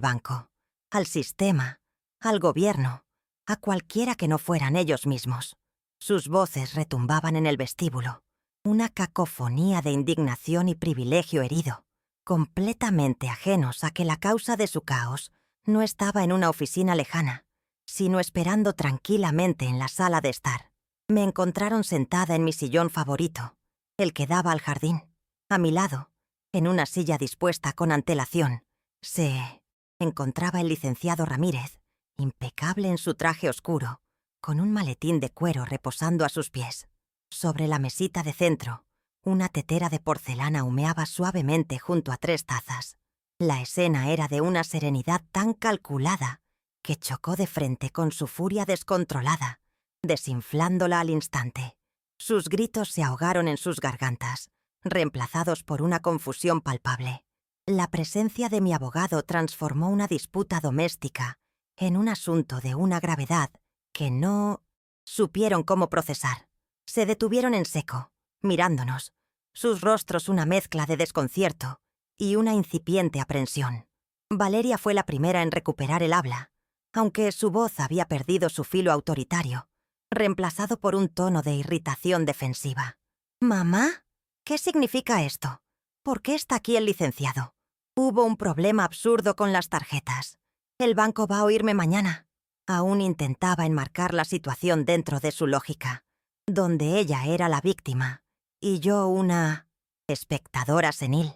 S1: banco, al sistema, al gobierno, a cualquiera que no fueran ellos mismos. Sus voces retumbaban en el vestíbulo, una cacofonía de indignación y privilegio herido, completamente ajenos a que la causa de su caos no estaba en una oficina lejana, sino esperando tranquilamente en la sala de estar. Me encontraron sentada en mi sillón favorito, el que daba al jardín. A mi lado, en una silla dispuesta con antelación, se encontraba el licenciado Ramírez, impecable en su traje oscuro, con un maletín de cuero reposando a sus pies. Sobre la mesita de centro, una tetera de porcelana humeaba suavemente junto a 3 tazas. La escena era de una serenidad tan calculada que chocó de frente con su furia descontrolada, desinflándola al instante. Sus gritos se ahogaron en sus gargantas, reemplazados por una confusión palpable. La presencia de mi abogado transformó una disputa doméstica en un asunto de una gravedad que no supieron cómo procesar. Se detuvieron en seco, mirándonos, sus rostros una mezcla de desconcierto y una incipiente aprensión. Valeria fue la primera en recuperar el habla, aunque su voz había perdido su filo autoritario, reemplazado por un tono de irritación defensiva. «¿Mamá?», ¿Qué significa esto? ¿Por qué está aquí el licenciado? Hubo un problema absurdo con las tarjetas. El banco va a oírme mañana. Aún intentaba enmarcar la situación dentro de su lógica, donde ella era la víctima y yo una espectadora senil.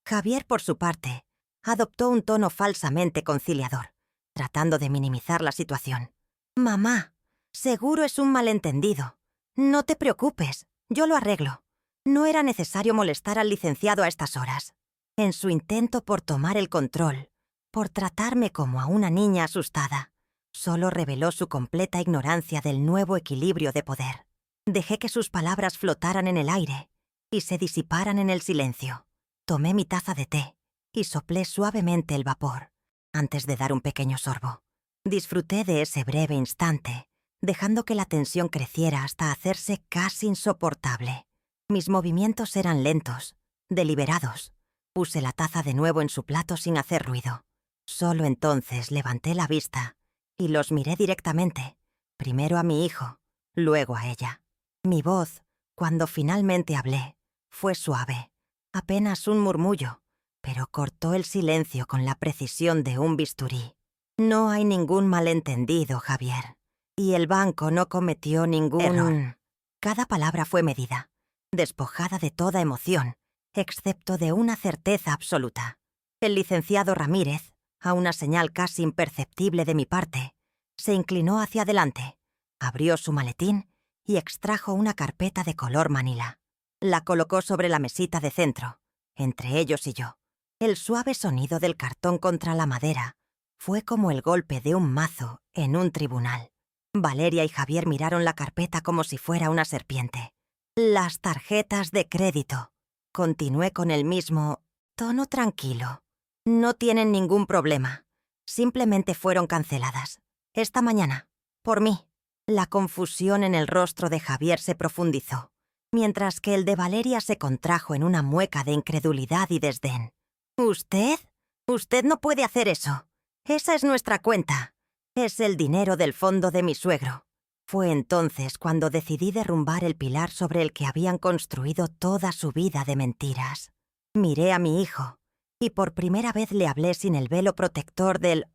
S1: Javier, por su parte, adoptó un tono falsamente conciliador, tratando de minimizar la situación. «Mamá, seguro es un malentendido. No te preocupes, yo lo arreglo». No era necesario molestar al licenciado a estas horas. En su intento por tomar el control, por tratarme como a una niña asustada, solo reveló su completa ignorancia del nuevo equilibrio de poder. Dejé que sus palabras flotaran en el aire y se disiparan en el silencio. Tomé mi taza de té y soplé suavemente el vapor antes de dar un pequeño sorbo. Disfruté de ese breve instante, dejando que la tensión creciera hasta hacerse casi insoportable. Mis movimientos eran lentos, deliberados. Puse la taza de nuevo en su plato sin hacer ruido. Solo entonces levanté la vista y los miré directamente, primero a mi hijo, luego a ella. Mi voz, cuando finalmente hablé, fue suave, apenas un murmullo, pero cortó el silencio con la precisión de un bisturí. No hay ningún malentendido, Javier, y el banco no cometió ningún error. Cada palabra fue medida, despojada de toda emoción, excepto de una certeza absoluta. El licenciado Ramírez, a una señal casi imperceptible de mi parte, se inclinó hacia adelante, abrió su maletín y extrajo una carpeta de color manila. La colocó sobre la mesita de centro, entre ellos y yo. El suave sonido del cartón contra la madera fue como el golpe de un mazo en un tribunal. Valeria y Javier miraron la carpeta como si fuera una serpiente. «Las tarjetas de crédito», continué con el mismo tono tranquilo. «No tienen ningún problema. Simplemente fueron canceladas. Esta mañana. Por mí». La confusión en el rostro de Javier se profundizó, mientras que el de Valeria se contrajo en una mueca de incredulidad y desdén. «¿Usted? Usted no puede hacer eso. Esa es nuestra cuenta. Es el dinero del fondo de mi suegro». Fue entonces cuando decidí derrumbar el pilar sobre el que habían construido toda su vida de mentiras. Miré a mi hijo, y por primera vez le hablé sin el velo protector del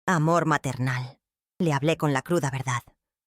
S1: amor maternal. Le hablé con la cruda verdad.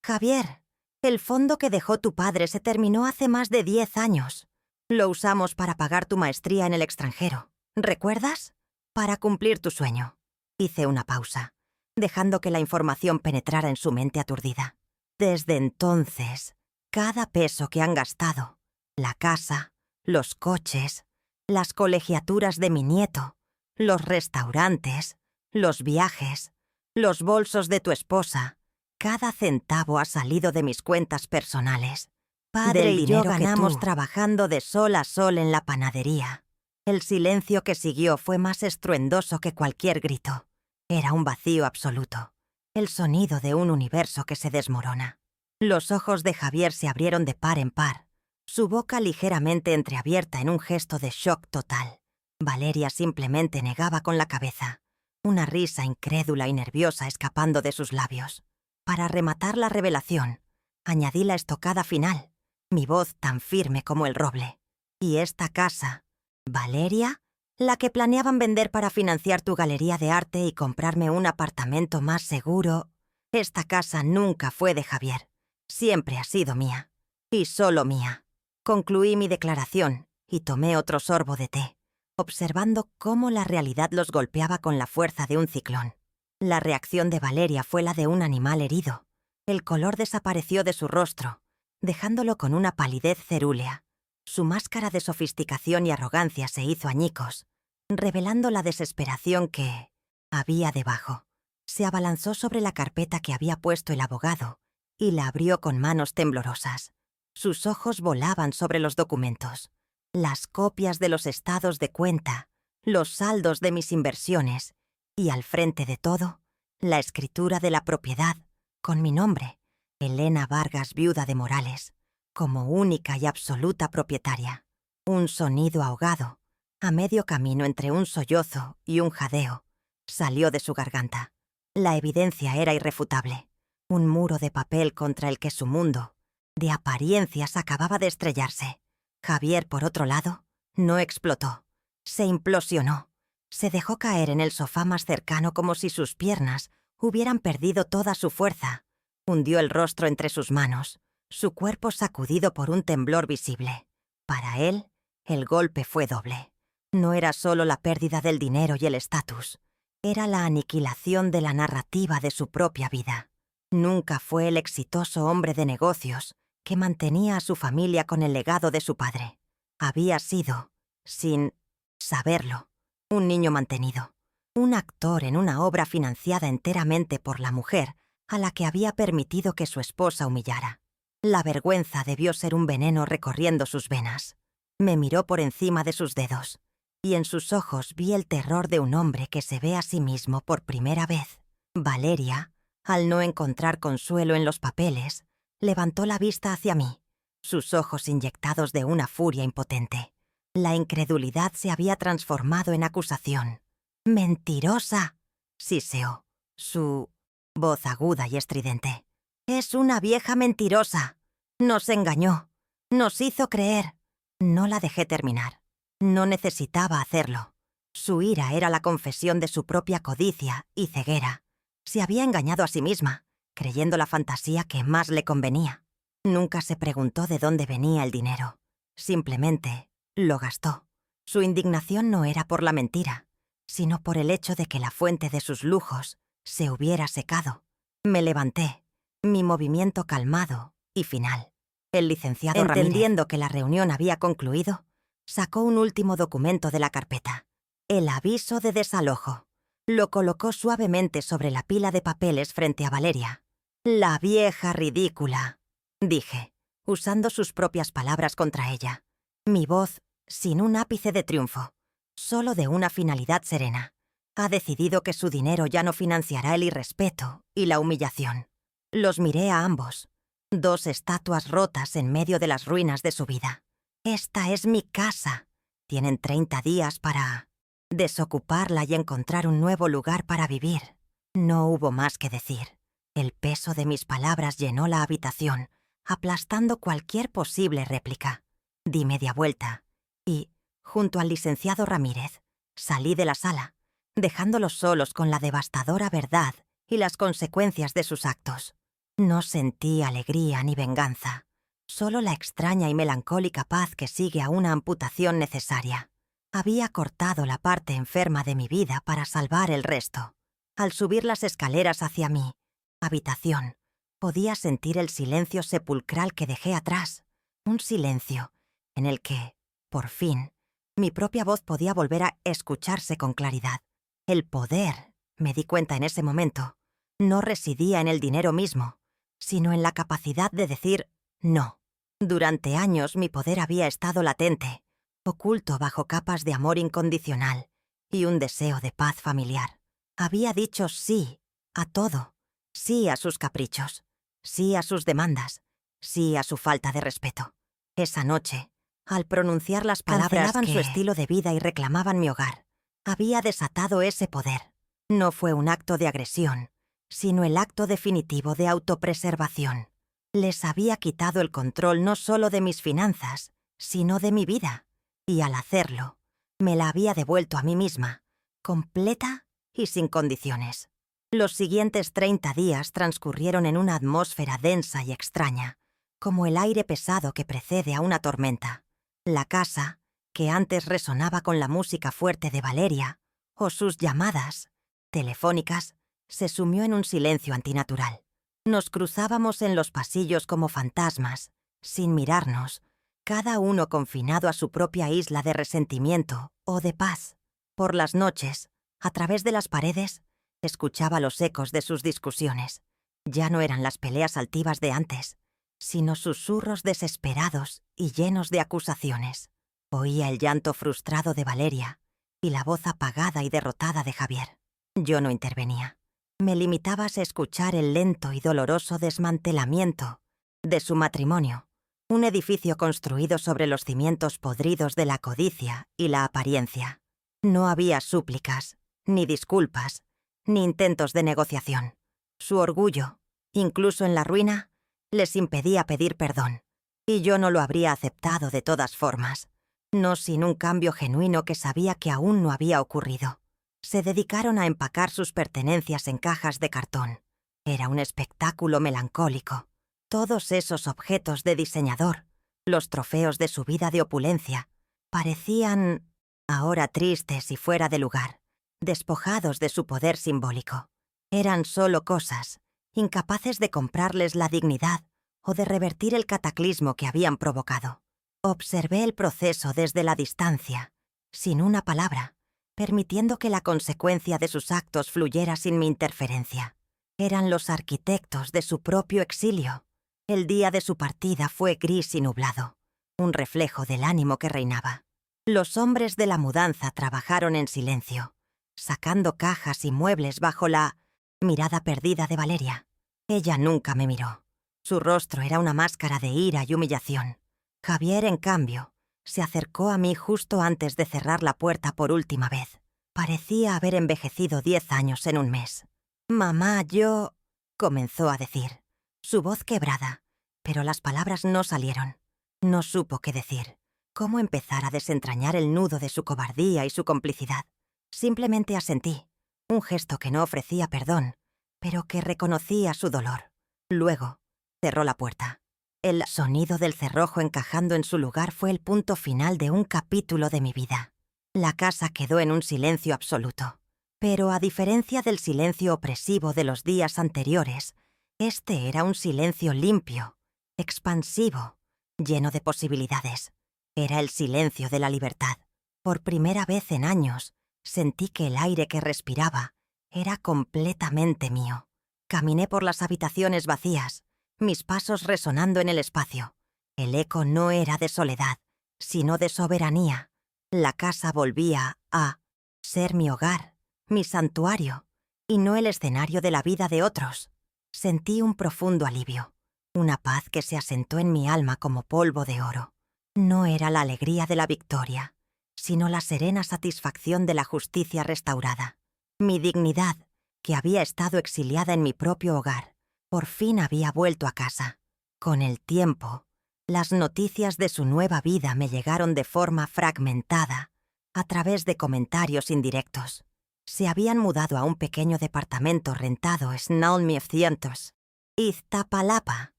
S1: «Javier, el fondo que dejó tu padre se terminó hace más de 10 años. Lo usamos para pagar tu maestría en el extranjero. ¿Recuerdas? Para cumplir tu sueño». Hice una pausa, dejando que la información penetrara en su mente aturdida. Desde entonces, cada peso que han gastado, la casa, los coches, las colegiaturas de mi nieto, los restaurantes, los viajes, los bolsos de tu esposa, cada centavo ha salido de mis cuentas personales. Padre y yo ganamos trabajando de sol a sol en la panadería. El silencio que siguió fue más estruendoso que cualquier grito. Era un vacío absoluto. El sonido de un universo que se desmorona. Los ojos de Javier se abrieron de par en par, su boca ligeramente entreabierta en un gesto de shock total. Valeria simplemente negaba con la cabeza, una risa incrédula y nerviosa escapando de sus labios. Para rematar la revelación, añadí la estocada final, mi voz tan firme como el roble. «¿Y esta casa, Valeria? La que planeaban vender para financiar tu galería de arte y comprarme un apartamento más seguro. Esta casa nunca fue de Javier. Siempre ha sido mía. Y solo mía». Concluí mi declaración y tomé otro sorbo de té, observando cómo la realidad los golpeaba con la fuerza de un ciclón. La reacción de Valeria fue la de un animal herido. El color desapareció de su rostro, dejándolo con una palidez cerúlea. Su máscara de sofisticación y arrogancia se hizo añicos, revelando la desesperación que había debajo. Se abalanzó sobre la carpeta que había puesto el abogado y la abrió con manos temblorosas. Sus ojos volaban sobre los documentos, las copias de los estados de cuenta, los saldos de mis inversiones y, al frente de todo, la escritura de la propiedad, con mi nombre, Elena Vargas, viuda de Morales, como única y absoluta propietaria. Un sonido ahogado, a medio camino entre un sollozo y un jadeo, salió de su garganta. La evidencia era irrefutable, un muro de papel contra el que su mundo, de apariencias, acababa de estrellarse. Javier, por otro lado, no explotó. Se implosionó. Se dejó caer en el sofá más cercano como si sus piernas hubieran perdido toda su fuerza. Hundió el rostro entre sus manos, su cuerpo sacudido por un temblor visible. Para él, el golpe fue doble. No era solo la pérdida del dinero y el estatus, era la aniquilación de la narrativa de su propia vida. Nunca fue el exitoso hombre de negocios que mantenía a su familia con el legado de su padre. Había sido, sin saberlo, un niño mantenido, un actor en una obra financiada enteramente por la mujer a la que había permitido que su esposa humillara. La vergüenza debió ser un veneno recorriendo sus venas. Me miró por encima de sus dedos, y en sus ojos vi el terror de un hombre que se ve a sí mismo por primera vez. Valeria, al no encontrar consuelo en los papeles, levantó la vista hacia mí, sus ojos inyectados de una furia impotente. La incredulidad se había transformado en acusación. «¡Mentirosa!», siseó, su voz aguda y estridente. «Es una vieja mentirosa. Nos engañó. Nos hizo creer». No la dejé terminar. No necesitaba hacerlo. Su ira era la confesión de su propia codicia y ceguera. Se había engañado a sí misma, creyendo la fantasía que más le convenía. Nunca se preguntó de dónde venía el dinero. Simplemente lo gastó. Su indignación no era por la mentira, sino por el hecho de que la fuente de sus lujos se hubiera secado. Me levanté, mi movimiento calmado y final. El licenciado Ramírez, entendiendo que la reunión había concluido, sacó un último documento de la carpeta. El aviso de desalojo. Lo colocó suavemente sobre la pila de papeles frente a Valeria. «La vieja ridícula», dije, usando sus propias palabras contra ella. Mi voz sin un ápice de triunfo, solo de una finalidad serena. Ha decidido que su dinero ya no financiará el irrespeto y la humillación. Los miré a ambos, dos estatuas rotas en medio de las ruinas de su vida. «Esta es mi casa. Tienen 30 días para desocuparla y encontrar un nuevo lugar para vivir». No hubo más que decir. El peso de mis palabras llenó la habitación, aplastando cualquier posible réplica. Di media vuelta y, junto al licenciado Ramírez, salí de la sala, dejándolos solos con la devastadora verdad y las consecuencias de sus actos. No sentí alegría ni venganza, solo la extraña y melancólica paz que sigue a una amputación necesaria. Había cortado la parte enferma de mi vida para salvar el resto. Al subir las escaleras hacia mi habitación, podía sentir el silencio sepulcral que dejé atrás, un silencio en el que, por fin, mi propia voz podía volver a escucharse con claridad. El poder, me di cuenta en ese momento, no residía en el dinero mismo, sino en la capacidad de decir no. Durante años mi poder había estado latente, oculto bajo capas de amor incondicional y un deseo de paz familiar. Había dicho sí a todo, sí a sus caprichos, sí a sus demandas, sí a su falta de respeto. Esa noche, al pronunciar las palabras cancelaban su estilo de vida y reclamaban mi hogar, había desatado ese poder. No fue un acto de agresión, sino el acto definitivo de autopreservación. Les había quitado el control no solo de mis finanzas, sino de mi vida, y al hacerlo, me la había devuelto a mí misma, completa y sin condiciones. Los siguientes 30 días transcurrieron en una atmósfera densa y extraña, como el aire pesado que precede a una tormenta. La casa, que antes resonaba con la música fuerte de Valeria, o sus llamadas telefónicas, se sumió en un silencio antinatural. Nos cruzábamos en los pasillos como fantasmas, sin mirarnos, cada uno confinado a su propia isla de resentimiento o de paz. Por las noches, a través de las paredes, escuchaba los ecos de sus discusiones. Ya no eran las peleas altivas de antes, sino susurros desesperados y llenos de acusaciones. Oía el llanto frustrado de Valeria y la voz apagada y derrotada de Javier. Yo no intervenía. Me limitaba a escuchar el lento y doloroso desmantelamiento de su matrimonio, un edificio construido sobre los cimientos podridos de la codicia y la apariencia. No había súplicas, ni disculpas, ni intentos de negociación. Su orgullo, incluso en la ruina, les impedía pedir perdón, y yo no lo habría aceptado de todas formas, no sin un cambio genuino que sabía que aún no había ocurrido. Se dedicaron a empacar sus pertenencias en cajas de cartón. Era un espectáculo melancólico. Todos esos objetos de diseñador, los trofeos de su vida de opulencia, parecían ahora tristes y fuera de lugar, despojados de su poder simbólico. Eran solo cosas, incapaces de comprarles la dignidad o de revertir el cataclismo que habían provocado. Observé el proceso desde la distancia, sin una palabra, permitiendo que la consecuencia de sus actos fluyera sin mi interferencia. Eran los arquitectos de su propio exilio. El día de su partida fue gris y nublado, un reflejo del ánimo que reinaba. Los hombres de la mudanza trabajaron en silencio, sacando cajas y muebles bajo la mirada perdida de Valeria. Ella nunca me miró. Su rostro era una máscara de ira y humillación. Javier, en cambio, se acercó a mí justo antes de cerrar la puerta por última vez. Parecía haber envejecido 10 años en un mes. «Mamá, yo...», comenzó a decir, su voz quebrada, pero las palabras no salieron. No supo qué decir, cómo empezar a desentrañar el nudo de su cobardía y su complicidad. Simplemente asentí, un gesto que no ofrecía perdón, pero que reconocía su dolor. Luego, cerró la puerta. El sonido del cerrojo encajando en su lugar fue el punto final de un capítulo de mi vida. La casa quedó en un silencio absoluto. Pero a diferencia del silencio opresivo de los días anteriores, este era un silencio limpio, expansivo, lleno de posibilidades. Era el silencio de la libertad. Por primera vez en años, sentí que el aire que respiraba era completamente mío. Caminé por las habitaciones vacías, mis pasos resonando en el espacio. El eco no era de soledad, sino de soberanía. La casa volvía a ser mi hogar, mi santuario, y no el escenario de la vida de otros. Sentí un profundo alivio, una paz que se asentó en mi alma como polvo de oro. No era la alegría de la victoria, sino la serena satisfacción de la justicia restaurada. Mi dignidad, que había estado exiliada en mi propio hogar, por fin había vuelto a casa. Con el tiempo, las noticias de su nueva vida me llegaron de forma fragmentada, a través de comentarios indirectos. Se habían mudado a un pequeño departamento rentado en Nalmiefcientos, Iztapalapa,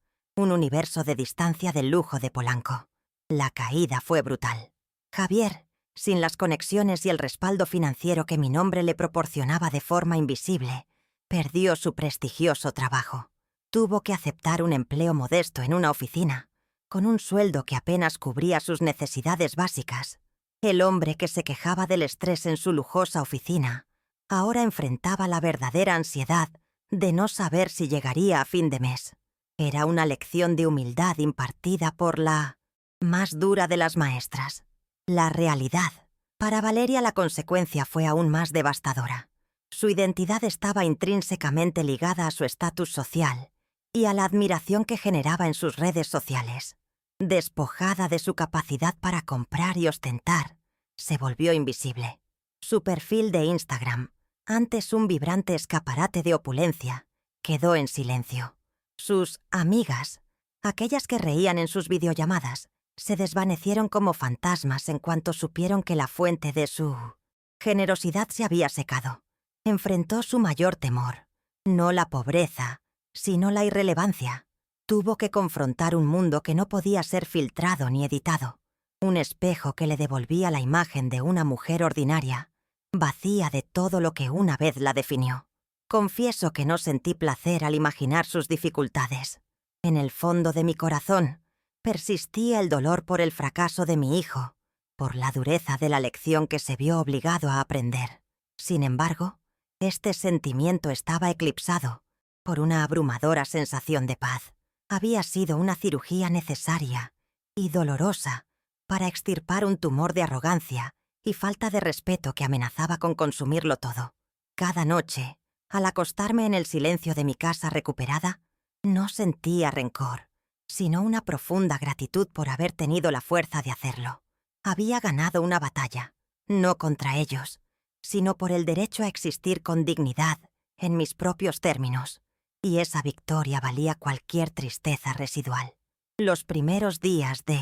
S1: un universo de distancia del lujo de Polanco. La caída fue brutal. Javier, sin las conexiones y el respaldo financiero que mi nombre le proporcionaba de forma invisible, perdió su prestigioso trabajo. Tuvo que aceptar un empleo modesto en una oficina, con un sueldo que apenas cubría sus necesidades básicas. El hombre que se quejaba del estrés en su lujosa oficina, ahora enfrentaba la verdadera ansiedad de no saber si llegaría a fin de mes. Era una lección de humildad impartida por la más dura de las maestras, la realidad. Para Valeria la consecuencia fue aún más devastadora. Su identidad estaba intrínsecamente ligada a su estatus social y a la admiración que generaba en sus redes sociales. Despojada de su capacidad para comprar y ostentar, se volvió invisible. Su perfil de Instagram, antes un vibrante escaparate de opulencia, quedó en silencio. Sus amigas, aquellas que reían en sus videollamadas, se desvanecieron como fantasmas en cuanto supieron que la fuente de su generosidad se había secado. Enfrentó su mayor temor, no la pobreza, sino la irrelevancia. Tuvo que confrontar un mundo que no podía ser filtrado ni editado, un espejo que le devolvía la imagen de una mujer ordinaria, vacía de todo lo que una vez la definió. Confieso que no sentí placer al imaginar sus dificultades. En el fondo de mi corazón, persistía el dolor por el fracaso de mi hijo, por la dureza de la lección que se vio obligado a aprender. Sin embargo, este sentimiento estaba eclipsado por una abrumadora sensación de paz. Había sido una cirugía necesaria y dolorosa para extirpar un tumor de arrogancia y falta de respeto que amenazaba con consumirlo todo. Cada noche, al acostarme en el silencio de mi casa recuperada, no sentía rencor, sino una profunda gratitud por haber tenido la fuerza de hacerlo. Había ganado una batalla, no contra ellos, sino por el derecho a existir con dignidad en mis propios términos, y esa victoria valía cualquier tristeza residual. Los primeros días de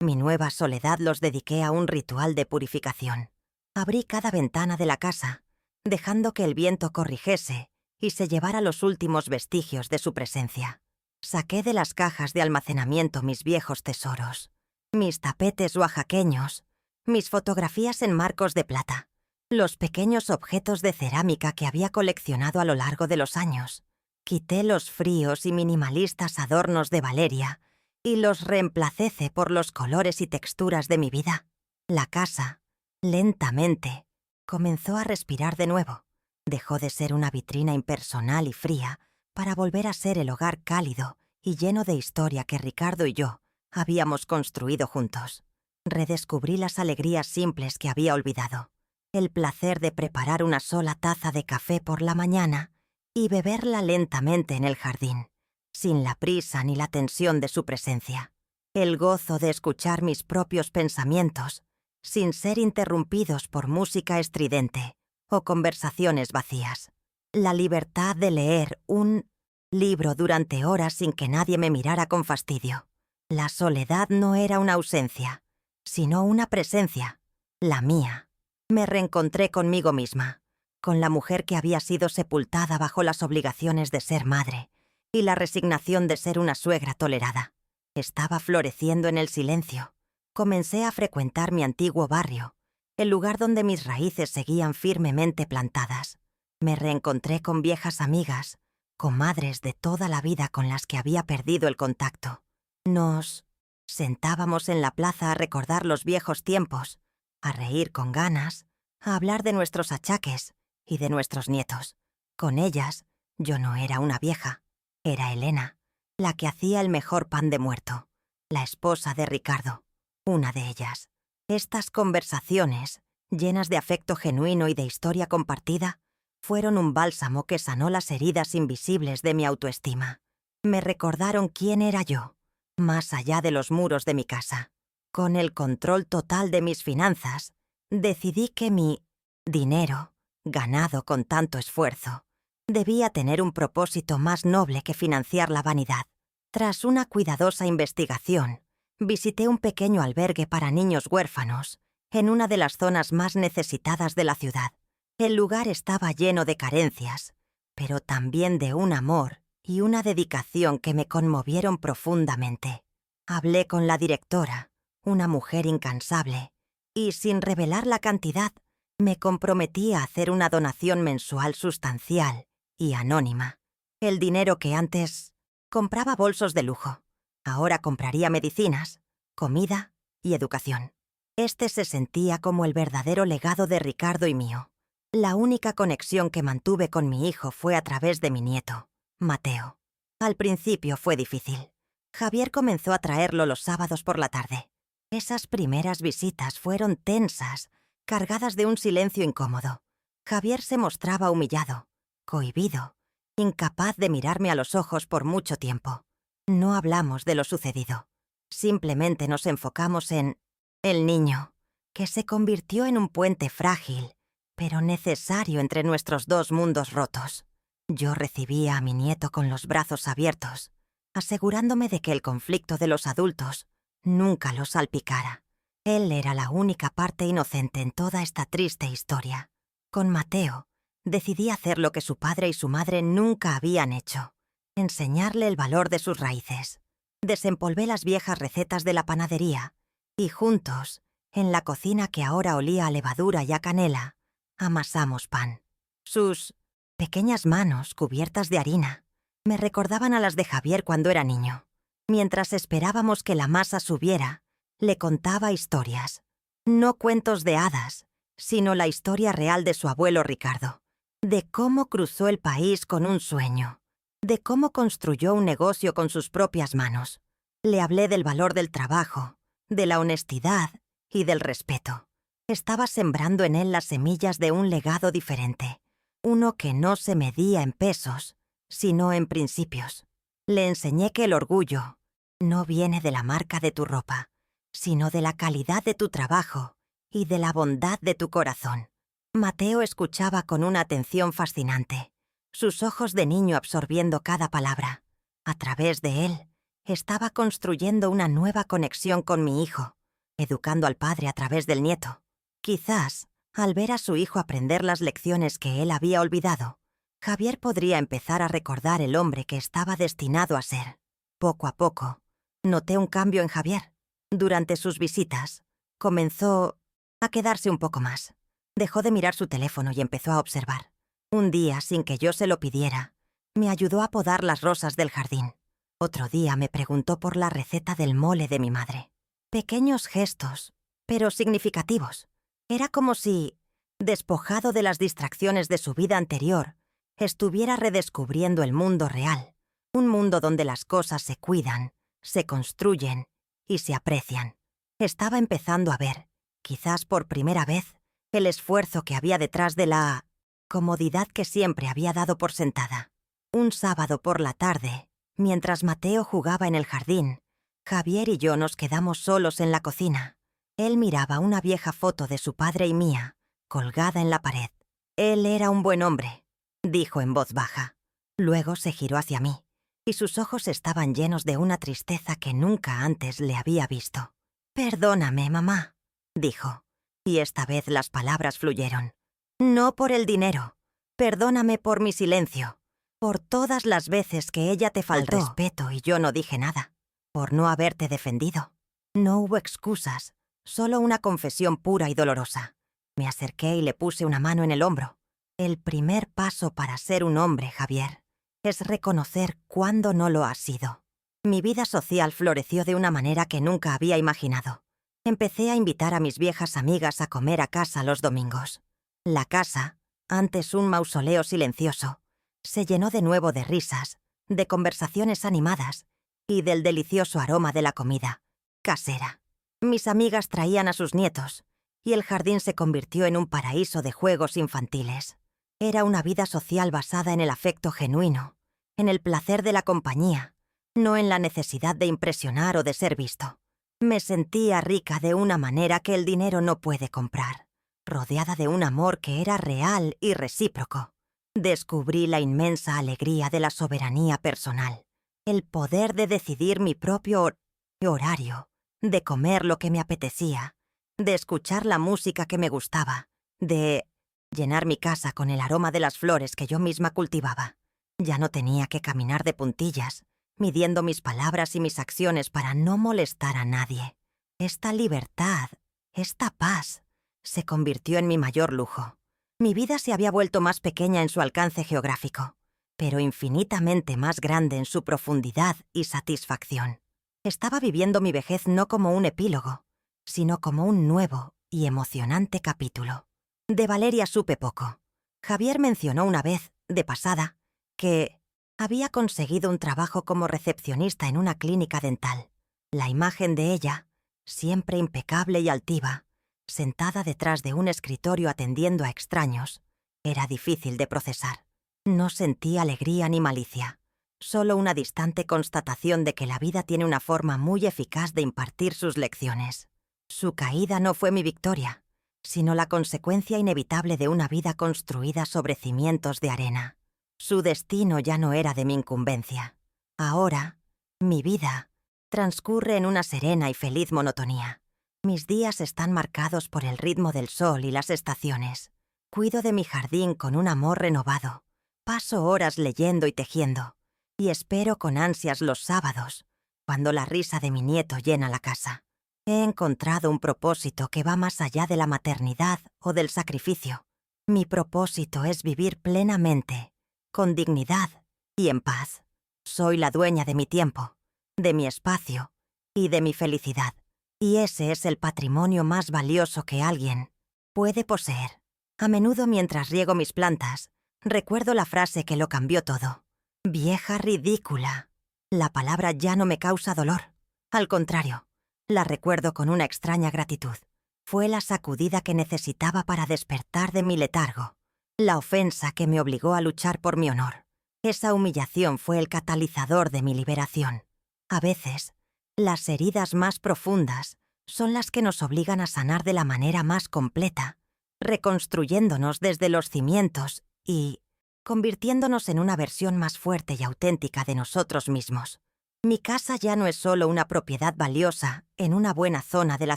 S1: mi nueva soledad los dediqué a un ritual de purificación. Abrí cada ventana de la casa, dejando que el viento corrigiese y se llevara los últimos vestigios de su presencia. Saqué de las cajas de almacenamiento mis viejos tesoros, mis tapetes oaxaqueños, mis fotografías en marcos de plata, los pequeños objetos de cerámica que había coleccionado a lo largo de los años. Quité los fríos y minimalistas adornos de Valeria y los reemplacé por los colores y texturas de mi vida. La casa, lentamente, comenzó a respirar de nuevo. Dejó de ser una vitrina impersonal y fría para volver a ser el hogar cálido y lleno de historia que Ricardo y yo habíamos construido juntos. Redescubrí las alegrías simples que había olvidado. El placer de preparar una sola taza de café por la mañana y beberla lentamente en el jardín, sin la prisa ni la tensión de su presencia. El gozo de escuchar mis propios pensamientos, sin ser interrumpidos por música estridente o conversaciones vacías. La libertad de leer un libro durante horas sin que nadie me mirara con fastidio. La soledad no era una ausencia, sino una presencia, la mía. Me reencontré conmigo misma, con la mujer que había sido sepultada bajo las obligaciones de ser madre y la resignación de ser una suegra tolerada. Estaba floreciendo en el silencio. Comencé a frecuentar mi antiguo barrio, el lugar donde mis raíces seguían firmemente plantadas. Me reencontré con viejas amigas, comadres de toda la vida con las que había perdido el contacto. Nos sentábamos en la plaza a recordar los viejos tiempos, a reír con ganas, a hablar de nuestros achaques y de nuestros nietos. Con ellas, yo no era una vieja, era Elena, la que hacía el mejor pan de muerto, la esposa de Ricardo, una de ellas. Estas conversaciones, llenas de afecto genuino y de historia compartida, fueron un bálsamo que sanó las heridas invisibles de mi autoestima. Me recordaron quién era yo, más allá de los muros de mi casa. Con el control total de mis finanzas, decidí que mi dinero, ganado con tanto esfuerzo, debía tener un propósito más noble que financiar la vanidad. Tras una cuidadosa investigación, visité un pequeño albergue para niños huérfanos en una de las zonas más necesitadas de la ciudad. El lugar estaba lleno de carencias, pero también de un amor y una dedicación que me conmovieron profundamente. Hablé con la directora, una mujer incansable, y sin revelar la cantidad, me comprometí a hacer una donación mensual sustancial y anónima. El dinero que antes compraba bolsos de lujo, ahora compraría medicinas, comida y educación. Este se sentía como el verdadero legado de Ricardo y mío. La única conexión que mantuve con mi hijo fue a través de mi nieto, Mateo. Al principio fue difícil. Javier comenzó a traerlo los sábados por la tarde. Esas primeras visitas fueron tensas, cargadas de un silencio incómodo. Javier se mostraba humillado, cohibido, incapaz de mirarme a los ojos por mucho tiempo. No hablamos de lo sucedido. Simplemente nos enfocamos en el niño, que se convirtió en un puente frágil, pero necesario entre nuestros dos mundos rotos. Yo recibía a mi nieto con los brazos abiertos, asegurándome de que el conflicto de los adultos nunca lo salpicara. Él era la única parte inocente en toda esta triste historia. Con Mateo, decidí hacer lo que su padre y su madre nunca habían hecho: enseñarle el valor de sus raíces. Desempolvé las viejas recetas de la panadería y juntos, en la cocina que ahora olía a levadura y a canela, amasamos pan. Sus pequeñas manos cubiertas de harina me recordaban a las de Javier cuando era niño. Mientras esperábamos que la masa subiera, le contaba historias. No cuentos de hadas, sino la historia real de su abuelo Ricardo, de cómo cruzó el país con un sueño, de cómo construyó un negocio con sus propias manos. Le hablé del valor del trabajo, de la honestidad y del respeto. Estaba sembrando en él las semillas de un legado diferente, uno que no se medía en pesos, sino en principios. Le enseñé que el orgullo no viene de la marca de tu ropa, sino de la calidad de tu trabajo y de la bondad de tu corazón. Mateo escuchaba con una atención fascinante, sus ojos de niño absorbiendo cada palabra. A través de él, Estaba construyendo una nueva conexión con mi hijo, educando al padre a través del nieto. Quizás, al ver a su hijo aprender las lecciones que él había olvidado, Javier podría empezar a recordar el hombre que estaba destinado a ser. Poco a poco, noté un cambio en Javier. Durante sus visitas, comenzó a quedarse un poco más. Dejó de mirar su teléfono y empezó a observar. Un día, sin que yo se lo pidiera, me ayudó a podar las rosas del jardín. Otro día me preguntó por la receta del mole de mi madre. Pequeños gestos, pero significativos. Era como si, despojado de las distracciones de su vida anterior, estuviera redescubriendo el mundo real, un mundo donde las cosas se cuidan, se construyen y se aprecian. Estaba empezando a ver, quizás por primera vez, el esfuerzo que había detrás de la comodidad que siempre había dado por sentada. Un sábado por la tarde, mientras Mateo jugaba en el jardín, Javier y yo nos quedamos solos en la cocina. Él miraba una vieja foto de su padre y mía, colgada en la pared. Él era un buen hombre, dijo en voz baja. Luego se giró hacia mí, y sus ojos estaban llenos de una tristeza que nunca antes le había visto. «Perdóname, mamá», dijo, y esta vez las palabras fluyeron. «No por el dinero. Perdóname por mi silencio, por todas las veces que ella te faltó al respeto y yo no dije nada, por no haberte defendido. No hubo excusas, solo una confesión pura y dolorosa». Me acerqué y le puse una mano en el hombro. El primer paso para ser un hombre, Javier, es reconocer cuándo no lo has sido. Mi vida social floreció de una manera que nunca había imaginado. Empecé a invitar a mis viejas amigas a comer a casa los domingos. La casa, antes un mausoleo silencioso, se llenó de nuevo de risas, de conversaciones animadas y del delicioso aroma de la comida, casera. Mis amigas traían a sus nietos, y el jardín se convirtió en un paraíso de juegos infantiles. Era una vida social basada en el afecto genuino, en el placer de la compañía, no en la necesidad de impresionar o de ser visto. Me sentía rica de una manera que el dinero no puede comprar, rodeada de un amor que era real y recíproco. Descubrí la inmensa alegría de la soberanía personal, el poder de decidir mi propio horario, de comer lo que me apetecía, de escuchar la música que me gustaba, de llenar mi casa con el aroma de las flores que yo misma cultivaba. Ya no tenía que caminar de puntillas, midiendo mis palabras y mis acciones para no molestar a nadie. Esta libertad, esta paz, se convirtió en mi mayor lujo. Mi vida se había vuelto más pequeña en su alcance geográfico, pero infinitamente más grande en su profundidad y satisfacción. Estaba viviendo mi vejez no como un epílogo, sino como un nuevo y emocionante capítulo. De Valeria supe poco. Javier mencionó una vez, de pasada, que había conseguido un trabajo como recepcionista en una clínica dental. La imagen de ella, siempre impecable y altiva, sentada detrás de un escritorio atendiendo a extraños, era difícil de procesar. No sentí alegría ni malicia, solo una distante constatación de que la vida tiene una forma muy eficaz de impartir sus lecciones. Su caída no fue mi victoria, sino la consecuencia inevitable de una vida construida sobre cimientos de arena. Su destino ya no era de mi incumbencia. Ahora, mi vida transcurre en una serena y feliz monotonía. Mis días están marcados por el ritmo del sol y las estaciones. Cuido de mi jardín con un amor renovado. Paso horas leyendo y tejiendo, y espero con ansias los sábados, cuando la risa de mi nieto llena la casa. He encontrado un propósito que va más allá de la maternidad o del sacrificio. Mi propósito es vivir plenamente, con dignidad y en paz. Soy la dueña de mi tiempo, de mi espacio y de mi felicidad. Y ese es el patrimonio más valioso que alguien puede poseer. A menudo mientras riego mis plantas, recuerdo la frase que lo cambió todo. Vieja ridícula. La palabra ya no me causa dolor. Al contrario, la recuerdo con una extraña gratitud. Fue la sacudida que necesitaba para despertar de mi letargo, la ofensa que me obligó a luchar por mi honor. Esa humillación fue el catalizador de mi liberación. A veces, las heridas más profundas son las que nos obligan a sanar de la manera más completa, reconstruyéndonos desde los cimientos y convirtiéndonos en una versión más fuerte y auténtica de nosotros mismos. Mi casa ya no es solo una propiedad valiosa en una buena zona de la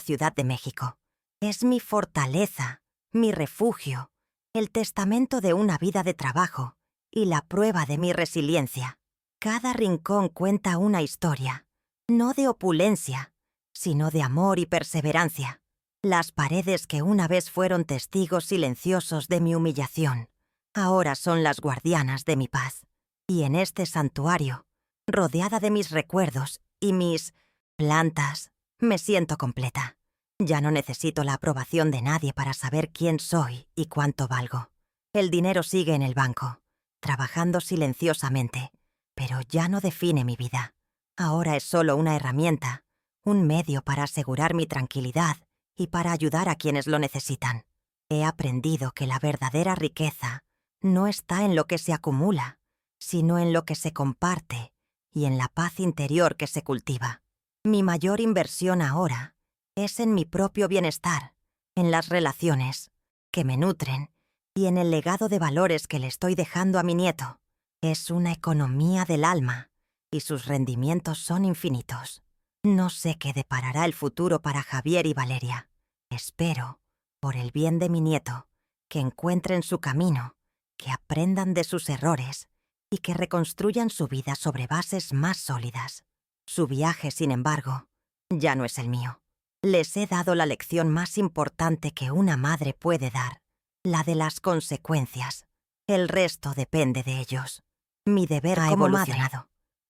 S1: Ciudad de México. Es mi fortaleza, mi refugio, el testamento de una vida de trabajo y la prueba de mi resiliencia. Cada rincón cuenta una historia, no de opulencia, sino de amor y perseverancia. Las paredes que una vez fueron testigos silenciosos de mi humillación, ahora son las guardianas de mi paz. Y en este santuario, rodeada de mis recuerdos y mis plantas, me siento completa. Ya no necesito la aprobación de nadie para saber quién soy y cuánto valgo. El dinero sigue en el banco, trabajando silenciosamente, pero ya no define mi vida. Ahora es solo una herramienta, un medio para asegurar mi tranquilidad y para ayudar a quienes lo necesitan. He aprendido que la verdadera riqueza no está en lo que se acumula, sino en lo que se comparte y en la paz interior que se cultiva. Mi mayor inversión ahora es en mi propio bienestar, en las relaciones que me nutren y en el legado de valores que le estoy dejando a mi nieto. Es una economía del alma y sus rendimientos son infinitos. No sé qué deparará el futuro para Javier y Valeria. Espero, por el bien de mi nieto, que encuentren su camino, que aprendan de sus errores y que reconstruyan su vida sobre bases más sólidas. Su viaje, sin embargo, ya no es el mío. Les he dado la lección más importante que una madre puede dar, la de las consecuencias. El resto depende de ellos. Mi deber como madre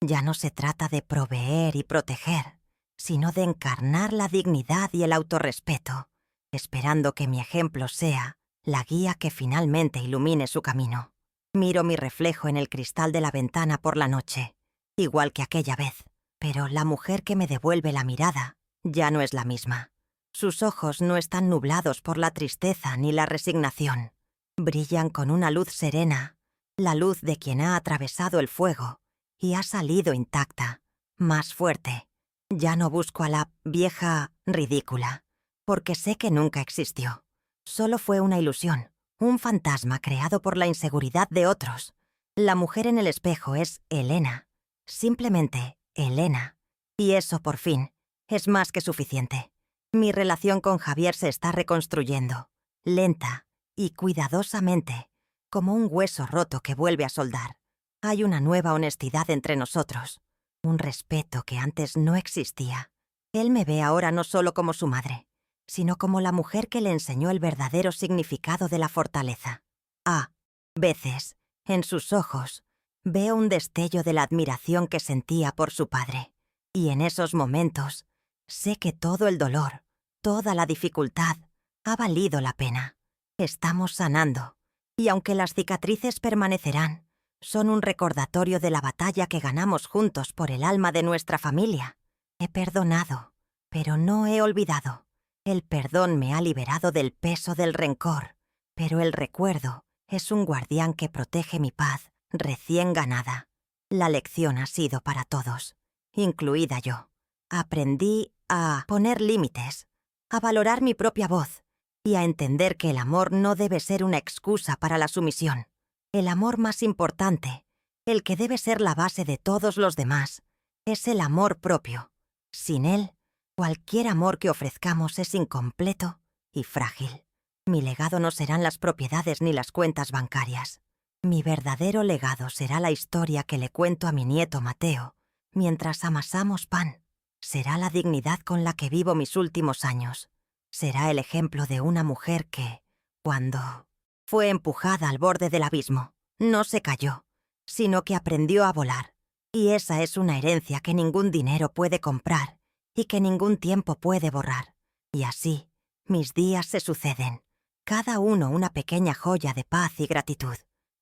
S1: ya no se trata de proveer y proteger, sino de encarnar la dignidad y el autorrespeto, esperando que mi ejemplo sea la guía que finalmente ilumine su camino. Miro mi reflejo en el cristal de la ventana por la noche, igual que aquella vez, pero la mujer que me devuelve la mirada ya no es la misma. Sus ojos no están nublados por la tristeza ni la resignación. Brillan con una luz serena, la luz de quien ha atravesado el fuego y ha salido intacta, más fuerte. Ya no busco a la vieja ridícula, porque sé que nunca existió. Solo fue una ilusión, un fantasma creado por la inseguridad de otros. La mujer en el espejo es Elena, simplemente Elena. Y eso, por fin, es más que suficiente. Mi relación con Javier se está reconstruyendo, lenta y cuidadosamente, como un hueso roto que vuelve a soldar. Hay una nueva honestidad entre nosotros, un respeto que antes no existía. Él me ve ahora no solo como su madre, sino como la mujer que le enseñó el verdadero significado de la fortaleza. A veces, en sus ojos, veo un destello de la admiración que sentía por su padre. Y en esos momentos, sé que todo el dolor, toda la dificultad, ha valido la pena. Estamos sanando, y aunque las cicatrices permanecerán, son un recordatorio de la batalla que ganamos juntos por el alma de nuestra familia. He perdonado, pero no he olvidado. El perdón me ha liberado del peso del rencor, pero el recuerdo es un guardián que protege mi paz recién ganada. La lección ha sido para todos, incluida yo. Aprendí a poner límites, a valorar mi propia voz y a entender que el amor no debe ser una excusa para la sumisión. El amor más importante, el que debe ser la base de todos los demás, es el amor propio. Sin él, cualquier amor que ofrezcamos es incompleto y frágil. Mi legado no serán las propiedades ni las cuentas bancarias. Mi verdadero legado será la historia que le cuento a mi nieto Mateo, mientras amasamos pan. Será la dignidad con la que vivo mis últimos años. Será el ejemplo de una mujer que, cuando fue empujada al borde del abismo, no se cayó, sino que aprendió a volar. Y esa es una herencia que ningún dinero puede comprar y que ningún tiempo puede borrar. Y así, mis días se suceden, cada uno una pequeña joya de paz y gratitud.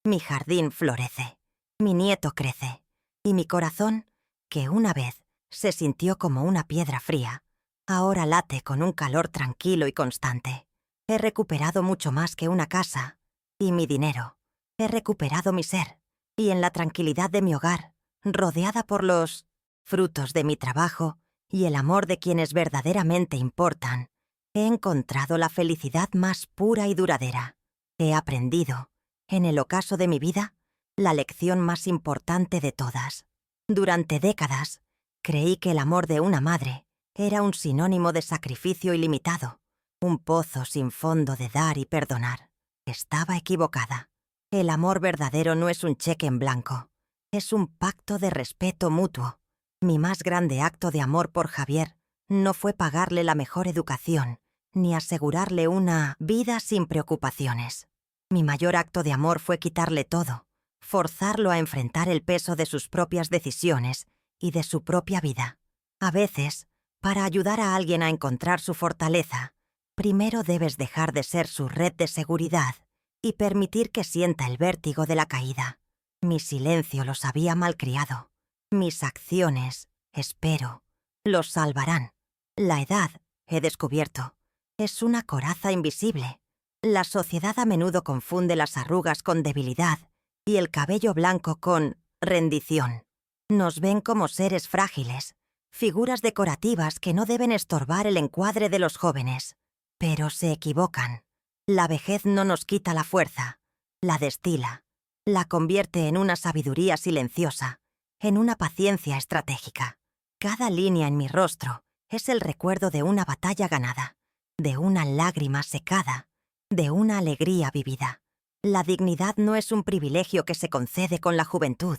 S1: Mi jardín florece, mi nieto crece, y mi corazón, que una vez se sintió como una piedra fría, ahora late con un calor tranquilo y constante. He recuperado mucho más que una casa y mi dinero. He recuperado mi ser, y en la tranquilidad de mi hogar, rodeada por los frutos de mi trabajo y el amor de quienes verdaderamente importan, he encontrado la felicidad más pura y duradera. He aprendido, en el ocaso de mi vida, la lección más importante de todas. Durante décadas, Creí que el amor de una madre era un sinónimo de sacrificio ilimitado, un pozo sin fondo de dar y perdonar. Estaba equivocada. El amor verdadero no es un cheque en blanco, es un pacto de respeto mutuo. Mi más grande acto de amor por Javier no fue pagarle la mejor educación, ni asegurarle una vida sin preocupaciones. Mi mayor acto de amor fue quitarle todo, forzarlo a enfrentar el peso de sus propias decisiones y de su propia vida. A veces, para ayudar a alguien a encontrar su fortaleza, primero debes dejar de ser su red de seguridad y permitir que sienta el vértigo de la caída. Mi silencio los había malcriado. Mis acciones, espero, los salvarán. La edad, he descubierto, es una coraza invisible. La sociedad a menudo confunde las arrugas con debilidad y el cabello blanco con rendición. Nos ven como seres frágiles, figuras decorativas que no deben estorbar el encuadre de los jóvenes. Pero se equivocan. La vejez no nos quita la fuerza, la destila, la convierte en una sabiduría silenciosa, en una paciencia estratégica. Cada línea en mi rostro es el recuerdo de una batalla ganada, de una lágrima secada, de una alegría vivida. La dignidad no es un privilegio que se concede con la juventud,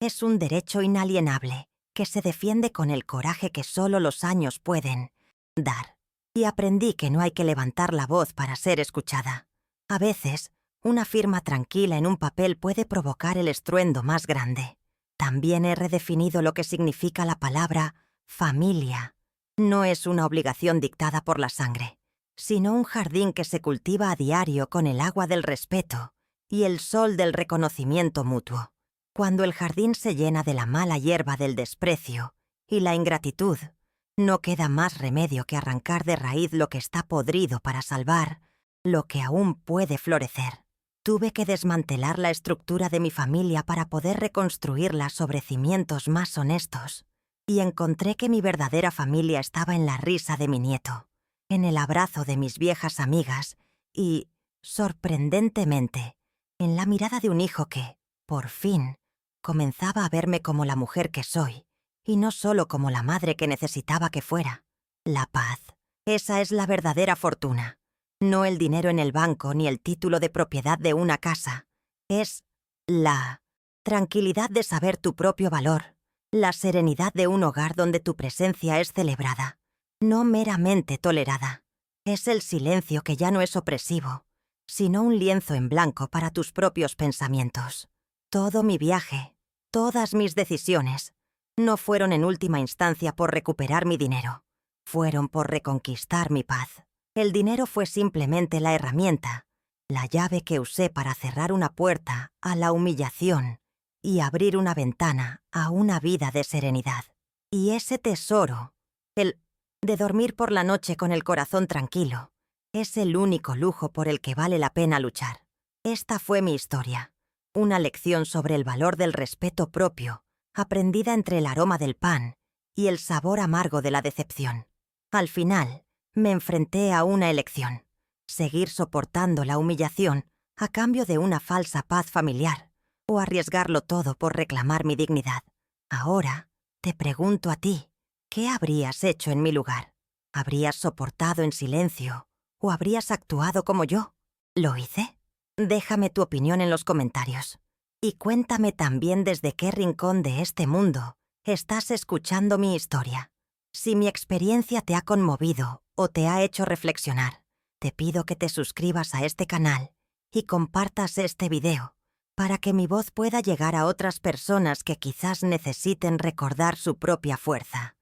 S1: es un derecho inalienable que se defiende con el coraje que solo los años pueden dar. Y aprendí que no hay que levantar la voz para ser escuchada. A veces, una firma tranquila en un papel puede provocar el estruendo más grande. También he redefinido lo que significa la palabra familia. No es una obligación dictada por la sangre, sino un jardín que se cultiva a diario con el agua del respeto y el sol del reconocimiento mutuo. Cuando el jardín se llena de la mala hierba del desprecio y la ingratitud, no queda más remedio que arrancar de raíz lo que está podrido para salvar lo que aún puede florecer. Tuve que desmantelar la estructura de mi familia para poder reconstruirla sobre cimientos más honestos, y encontré que mi verdadera familia estaba en la risa de mi nieto, en el abrazo de mis viejas amigas y, sorprendentemente, en la mirada de un hijo que, por fin, comenzaba a verme como la mujer que soy, y no solo como la madre que necesitaba que fuera. La paz. Esa es la verdadera fortuna. No el dinero en el banco ni el título de propiedad de una casa. Es la tranquilidad de saber tu propio valor, la serenidad de un hogar donde tu presencia es celebrada, no meramente tolerada. Es el silencio que ya no es opresivo, sino un lienzo en blanco para tus propios pensamientos. Todo mi viaje, todas mis decisiones, no fueron en última instancia por recuperar mi dinero, fueron por reconquistar mi paz. El dinero fue simplemente la herramienta, la llave que usé para cerrar una puerta a la humillación y abrir una ventana a una vida de serenidad. Y ese tesoro, el de dormir por la noche con el corazón tranquilo, es el único lujo por el que vale la pena luchar. Esta fue mi historia, una lección sobre el valor del respeto propio, aprendida entre el aroma del pan y el sabor amargo de la decepción. Al final, me enfrenté a una elección: seguir soportando la humillación a cambio de una falsa paz familiar, o arriesgarlo todo por reclamar mi dignidad. Ahora, te pregunto a ti, ¿qué habrías hecho en mi lugar? ¿Habrías soportado en silencio o habrías actuado como yo? ¿Lo hice? Déjame tu opinión en los comentarios. Y cuéntame también desde qué rincón de este mundo estás escuchando mi historia. Si mi experiencia te ha conmovido o te ha hecho reflexionar, te pido que te suscribas a este canal y compartas este video para que mi voz pueda llegar a otras personas que quizás necesiten recordar su propia fuerza.